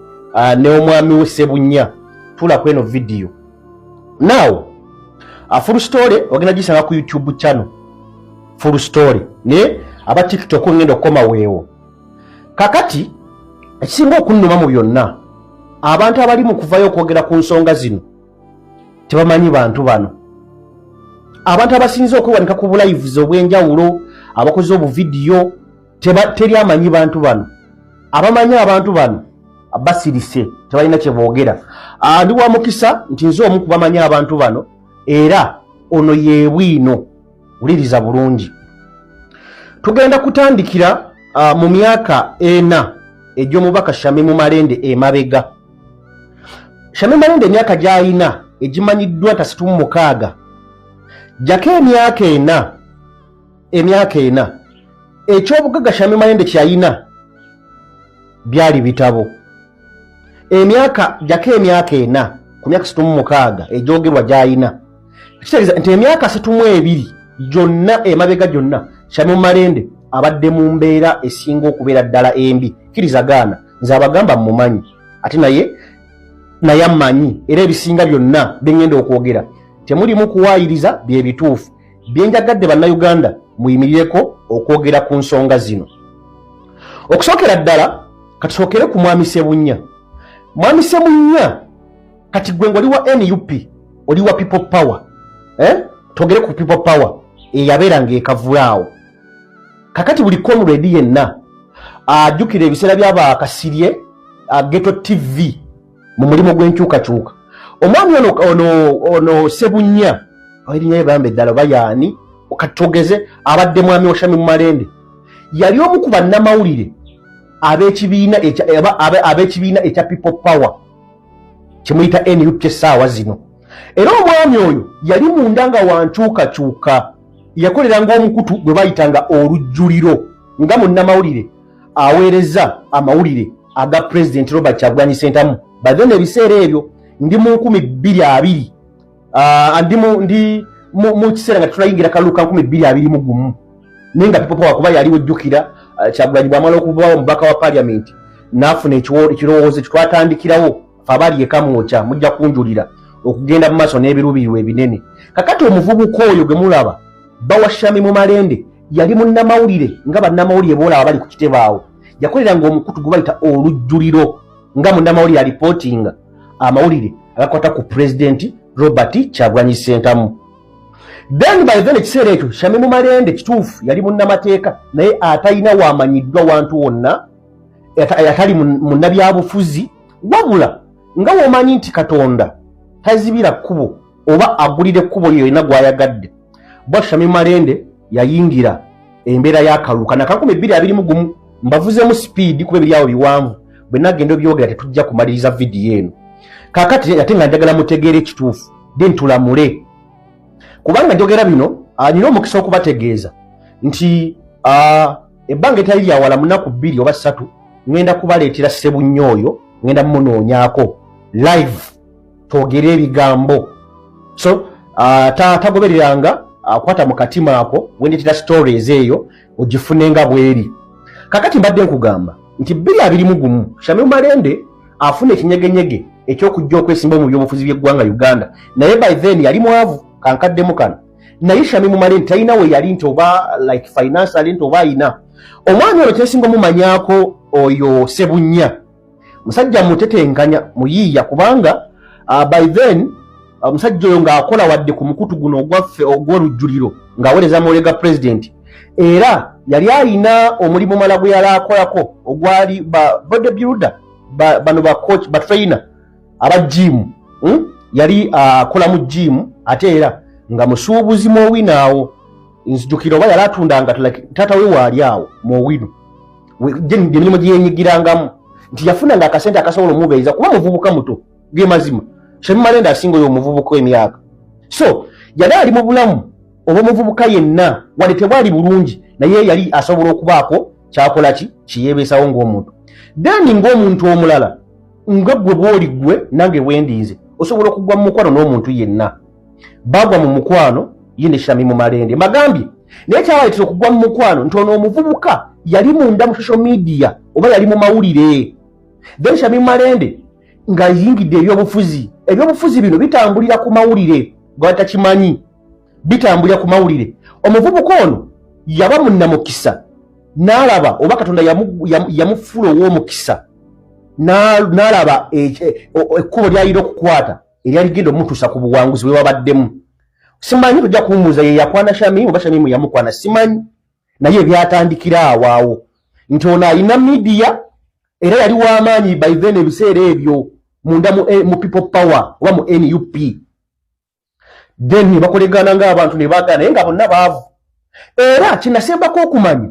ne omwami we Ssebunya, tulako eno vidiyo. Now, full story ogenda gisanga ku YouTube channel. Full story ne aba TikTok ngenda okoma weewo. Kakati ekisinga okunnuma mu byonna, abantu abali mu kuvayo okwogera ku nsonga zino tebamanyi bantu bano. Abantu abasinze okwewanika ku bulives obw'enjawulo, abakoze obuvidiyo teri amanyi bantu bano. Abamanyi abantu bano basirise, tebalina kye boogera. Ndi wa mukisa nti nze omu kubamanyi abantu bano, era ono ye bwino. Wuliriza bulungi. Tugenda kutandikira mu myaka 4 egy'omubaka Shamim Malende emabega. Shamim Malende emyaka gy'alina egimanyiddwa nti 36. Jako emyaka 4 ekyobugagga Shamim Malende kyalina byali bitabo. Jako emyaka 4 ku myaka 36 egyogerwa gy'alina kitegeeza nti emyaka 32 gyonna emabega gyonna Shamim Malende abadde mu mbeera esinga okubeera ddala embi. Kirizagaana nze abagamba mumanyi ate naye ammanyi, era ebisinga byonna bengenda okwogera temulimu kuwaayiriza bye bituufu. Byenjagadde bannayuganda muyimirireko okwogera ku nsonga zino. Okusookera ddala katusookere ku mwami Ssebunya. Mwami Ssebunya kati gwe oli wa NUP, oli wa People Power. Togere ku People Power eyabeeranga ekavulaawo. Kakati buli comrade yenna ajjukira ebiseera by'aba Kasirye Ghetto TV mu mulimu gw'enkyukakyuka. Omwami ono Ssebunya erinnya bambe ddala bayaani okatogeze abadde mwami wa Shamim Malende yali omu ku bannamawulire ab'ekibiina ekya People Power kimuyita NUP essaawa zino. Era omwami oyo yali munda nga wankyukakyuka, yakoleranga omukutu gwe bayitanga olujjuliro. nga munnamawulire aweereza amawulire aga President Robert Kyagulanyi Ssentamu badde ebiseera ebyo ndi mu 2020 ndi mu kiseera nga tunayingira kalulu ka 2021 nenga pipopo wakuba yaliwo jjukira Kyagulanyi bwamala okubawo omubaka wa parliament n'afuna ekirowoozo twatandikirawo fabali yekamwoca mujja kunjulira okugenda mu maaso n'ebiruubirirwa ebinene kakati omuvubuka oyo gwe mulaba bawa Shamim Malende yali munnamawulire nga bannamawulire boolaba bali ku kitebe awo yakoleranga omukutu gwe bayita olujjuliro nga munnamawulire alipootinga amawulire agakwata ku President Robert Kyagulanyi Ssentamu. Then by then ekiseera ekyo Shamim Malende kituufu yali munnamateeka naye atalina wamanyiddwa wantu wonna atali munnabyabufuzi wabula nga womanyi nti Katonda tazibira kkubo oba agulire kkubo lyo yonna gw'ayagadde. Bwa Shamim Malende yayingira embeera y'akalulu kana 2021 mbavuzemu speed kuba ebiri awo biwanvu bwe nagenda obyogera tetujja kumaliriza vidiyo eno kakati ate nga njagala mutegeere ekituufu then tulamule kubanga njogera bino nina omukisa okubategeeza nti ebbanga etali lyawala munaku 2 oba 3 ngenda kubaleetera Ssebunnyoyo ngenda mumunoonyaako live twogere ebigambo so tagobereranga akwata mu katima ako wendetera stories eyo ogifunenga bweri kakati mbadde nkugamba nti 2021 Shamim Malende afuna ekinyegenyege ekyokujja okwesimba mu byobufuzi by'eggwanga Uganda naye by then yali mwavu kankaddemu kano naye Shamim Malende talina we yali nti oba like financial nti oba ayina omwami ono kyesinga mumanyaako oyo Ssebunya musajja mutetenkanya muyiiya kubanga by then omusajja oyo ng'akola wadde ku mukutu guno ogwaffe ogw'olujjuliro ng'aweereza mulega president era yali alina omulimu mala gwe yali akolako ogwali bodybuilder bano ba coach ba trainer aba gym yali akola mu gym ate era nga musuubuzi mu owinaawo nzijukira oba yali atundanga taata we waali awo mu owino emirimu gye yenyigirangamu nti yafunanga akasente akasobola omubeeza kuba muvubuka muto ge mazima Shamim Malende asinga oyo omuvubuka emyaka so yali ali mu bulamu oba omuvubuka yenna wadde tebwali bulungi naye yali asobola okubaako kyakola ki kiyeebeesawo ng'omuntu dani ng'omuntu omulala nga gwe bwoli gwe nange bwendinze osobola okugwa mu mukwano n'omuntu yenna bagwa mu mukwano ye ne Shamim Malende magambye naye kyawaleetera okugwa mu mukwano nti ono omuvubuka yali munda mu social media oba yali mu mawulire then Shamim Malende nga yingidde ebyobufuzi bino bitambulira ku mawulire gwatakimanyi bitambulira ku mawulire omuvubuka ono yaba munnamukisa n'alaba oba Katonda yamufula ow'omukisa n'alaba ekkubo lyalina okukwata eryali genda omutuusa ku buwanguzi bwe wabaddemu simanyi tujja kumubuuza ye yakwana Shamim oba Shamim yamukwana simanyi naye ebyatandikira awaawo nti ono alina midiya era yali w'amaanyi by then ebiseera ebyo munda mu people power oba mu NUP then ne bakolegana ng'abantu ne baagana naye nga bonna baavu era kinasembako okumanya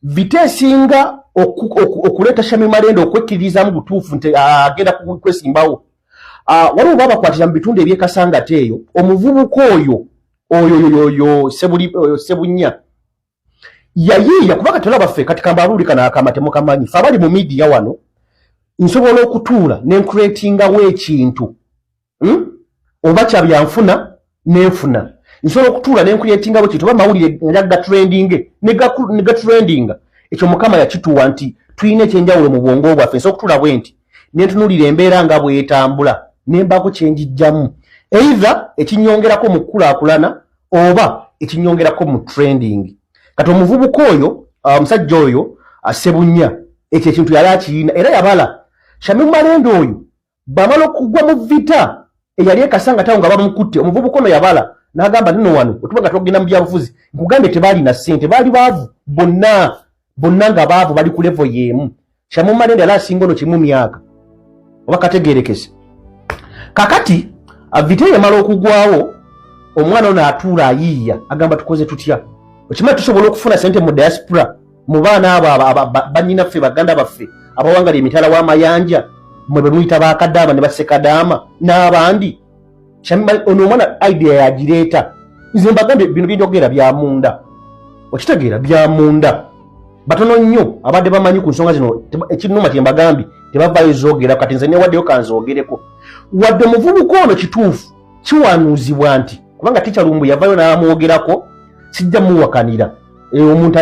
vita esinga okuleeta Shamim Malende okwekkiririzaamu butuufu nti agenda kwesimbawo waliwo babakwatira mu bitundu ebyekasangate eyo omuvubuka oyo Ssebunya yayiiya kubanga tolabaffe kati kambabuulika n'akamatemu kamanyi fe abali mu midiya wano nsobola okutuula nencreatingawo ekintu oba kyabyanfuna nenfuna nsobola okutuula nencreatingawo ekintu oba mawulire gatrendinge ne gatrendinga ekyo Mukama yakituwa nti tulina ekyenjawulo mu bwongo bwaffe nsobola okutuula bwe nti nentunulira embeera nga bwetambula nembaako kyenjijjamu either ekinyongerako mu kukulaakulana oba ekinyongerako mu trending kati omuvubuka oyo omusajja oyo Ssebunya ekyo ekintu yali akiyina era yabala Shamim Malende oyo bamala okugwa mu vita eyali ekasanga tawo nga bamukutte omuvubuka ono yabala n'agamba nino wano otubanga togenda mu byabufuzi nkugambe tebaali na ssente baali baavu bonna nga baavu bali ku level y'emu Shamim Malende yali asinga ono kimu myaka oba kategeerekese kakati vita yamala okugwawo omwana ono atuula ayiiya agamba tukoze tutya okimanyi tusobola okufuna ssente mu diaspora mu baana abo bannyinaffe baganda baffe abawangala emitala w'amayanja mwe bwe muyita bakadaama ne basekadaama n'abandi ono omwana idea yagireeta nze mbagambye bino byenjogera bya munda okitegeera bya munda batono nnyo abadde bamanyi ku nsonga zino ekinuma kyembagambi tebavaayo zoogera kati nze newaddeyo kanzoogereko wadde omuvubuka ono kituufu kiwanuuzibwa nti kubanga Tikyalumbu yavaayo n'amwogerako sijja muwakanira omuntu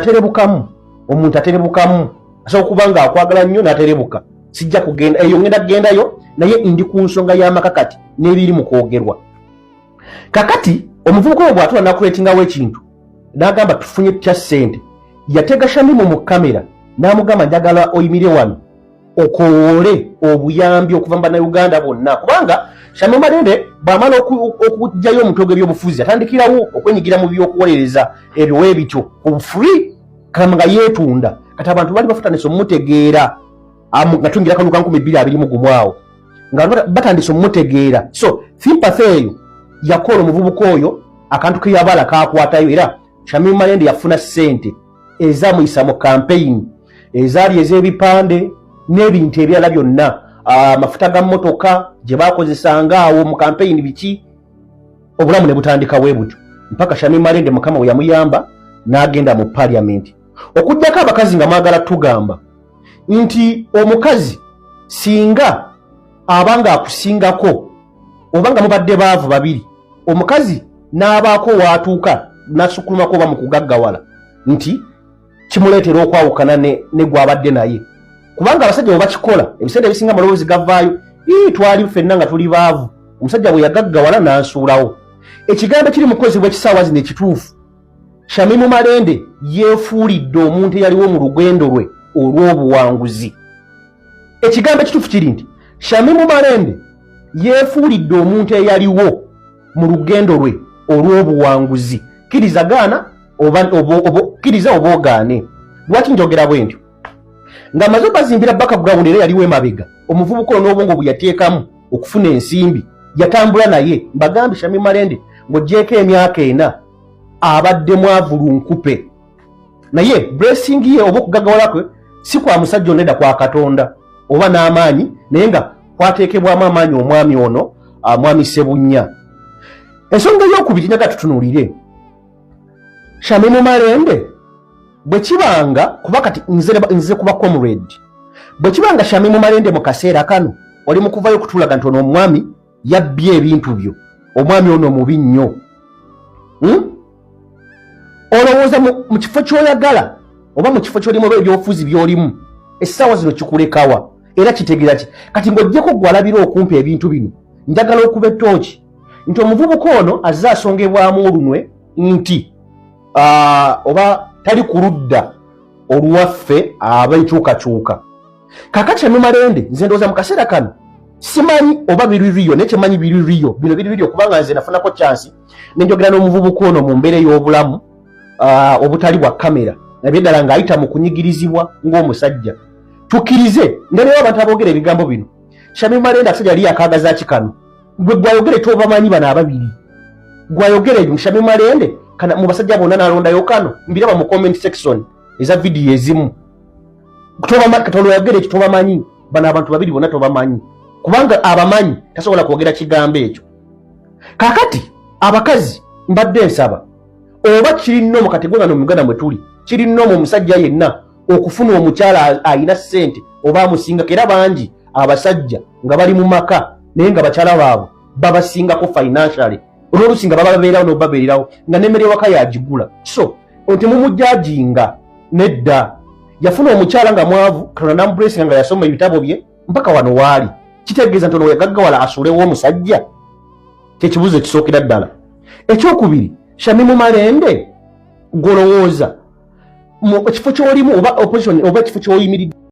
aterebukamu asobola okuba nga akwagala nnyo n'aterebuka sijja kugenda eyo ngenda kugendayo naye ndi ku nsonga y'amaka kati n'ebiri mu kwogerwa kakati omuvubuka oyo bw'atula n'akuleetingawo ekintu n'agamba tufunye tutya ssente yatega Shamimu mu kamera n'amugamba njagala oyimire wano okowoole obuyambi okuva mu bannayuganda bonna kubanga Shamimu Marende bw'amala okugyayo omutwe gw'ebyobufuzi atandikirawo okwenyigira mu by'okuwolereza ebyo weebityo ku free kama nga yeetunda kati abantu bali bafutanisa omumutegeera nga tungira kaluka 2021 awo nga batandise omumutegeera so sympathy eyo yakola omuvubuka oyo akantu keyabala kakwatayo era Shamimu Marende yafuna ssente ezamuyisa mu campaign ezaali ez'ebipande n'ebintu ebirala byonna amafuta ga mmotoka gye bakozesanga awo mu campaign biki obulamu ne butandika bwe butyo mpaka Shamimu Marende mukama we yamuyamba n'agenda mu parliament okujjako abakazi nga mwagala tugamba nti omukazi singa abanga akusingako obanga mubadde baavu babiri omukazi n'abaako waatuuka n'asukulumako oba mu kugaggawala nti kimuleetera okwawukana ne gwabadde naye kubanga abasajja bwe bakikola ebiseera ebisinga amaloboozi gavaayo twali ffenna nga tuli baavu omusajja bwe yagaggawala n'ansuulawo ekigambo kiri mu kukozesebwa ekisaawa zino ekituufu Shamimu Marende yeefuulidde omuntu eyaliwo mu lugendo lwe olw'obuwanguzi ekigambo ekituufu kiri nti Shamimu Marende yeefuulidde omuntu eyaliwo mu lugendo lwe olw'obuwanguzi kirizagaana kkiriza oba ogaane lwaki njogera bwe ntyo nga amaze bazimbira background era yaliwo emabega omuvubuka ono n'obwongo bwe yateekamu okufuna ensimbi yatambula naye mbagambi Shamimu Marende ng'oggyeko emyaka 4 abadde mwavulu nkupe naye blessing ye oba okugaggawala kwe si kwa musajja onedda kwa Katonda oba n'amaanyi naye nga kwateekebwamu amaanyi omwami ono mwami Ssebunya ensonga y'okubiri njaga tutunuulire Shamimu Marende bwe kibanga kuba kati nze kuba comrade bwe kibanga Shamimu Marende mu kaseera kano oli mu kuvayo okutulaga nti ono omwami yabbye ebintu byo omwami ono mubi nnyo olowooza mu kifo ky'oyagala oba mu kifo ky'olimu oba ebyobufuzi by'olimu essaawa zino kikulekawa era kitegeera ki kati ng'oggyeko gwalabira okumpa ebintu bino njagala okuba ettooki nti omuvubuka ono azze asongebwamu olunwe nti oba tali ku ludda oluwaffe abenkyukakyuka kakati Shamimu Marende nze ndowooza mu kaseera kano simanyi oba biririyo naye kyemanyi biririyo bino biririyo kubanga nze nafunako chansi nenjogera n'omuvubuka ono mu mbeera ey'obulamu obutali bwa kamera nabye ddala ng'ayita mu kunyigirizibwa ng'omusajja tukkirize ndabyewo abantu aboogera ebigambo bino Shamimu Marende akasajja yali yakaagaza ki kano gwe gwayogere tobamanyi bano ababiri gwayogere Shamimu Marende kana mu basajja bonna n'alondayo kano mbiraba mu comment section eza video ezimu katolwayogere kitobamanyi bano abantu babiri bonna tobamanyi kubanga abamanyi tasobola kwogera kigambo ekyo kakati abakazi mbadde nsaba oba kiri nnomu kati gwe ngano mu Uganda mwe tuli kiri nnomu omusajja yenna okufuna omukyala ayina ssente oba amusinga era bangi abasajja nga bali mu maka naye nga bakyala baabwe babasingako financially olw'olusinga baba babeerawo n'obabeererawo nga n'emmere waka yagigula so temumujjajinga nedda yafuna omukyala nga mwavu Katonda n'amubulesinga nga yasoma ebitabo bye mpaka wano waali kitegeeza nti ono yagaggawala asuulewo omusajja kyekibuzo ekisookera ddala ekyokubiri Shamimu Marende golowooza mu kifo ky'olimu oba opposition oba ekifo ky'oyimiridde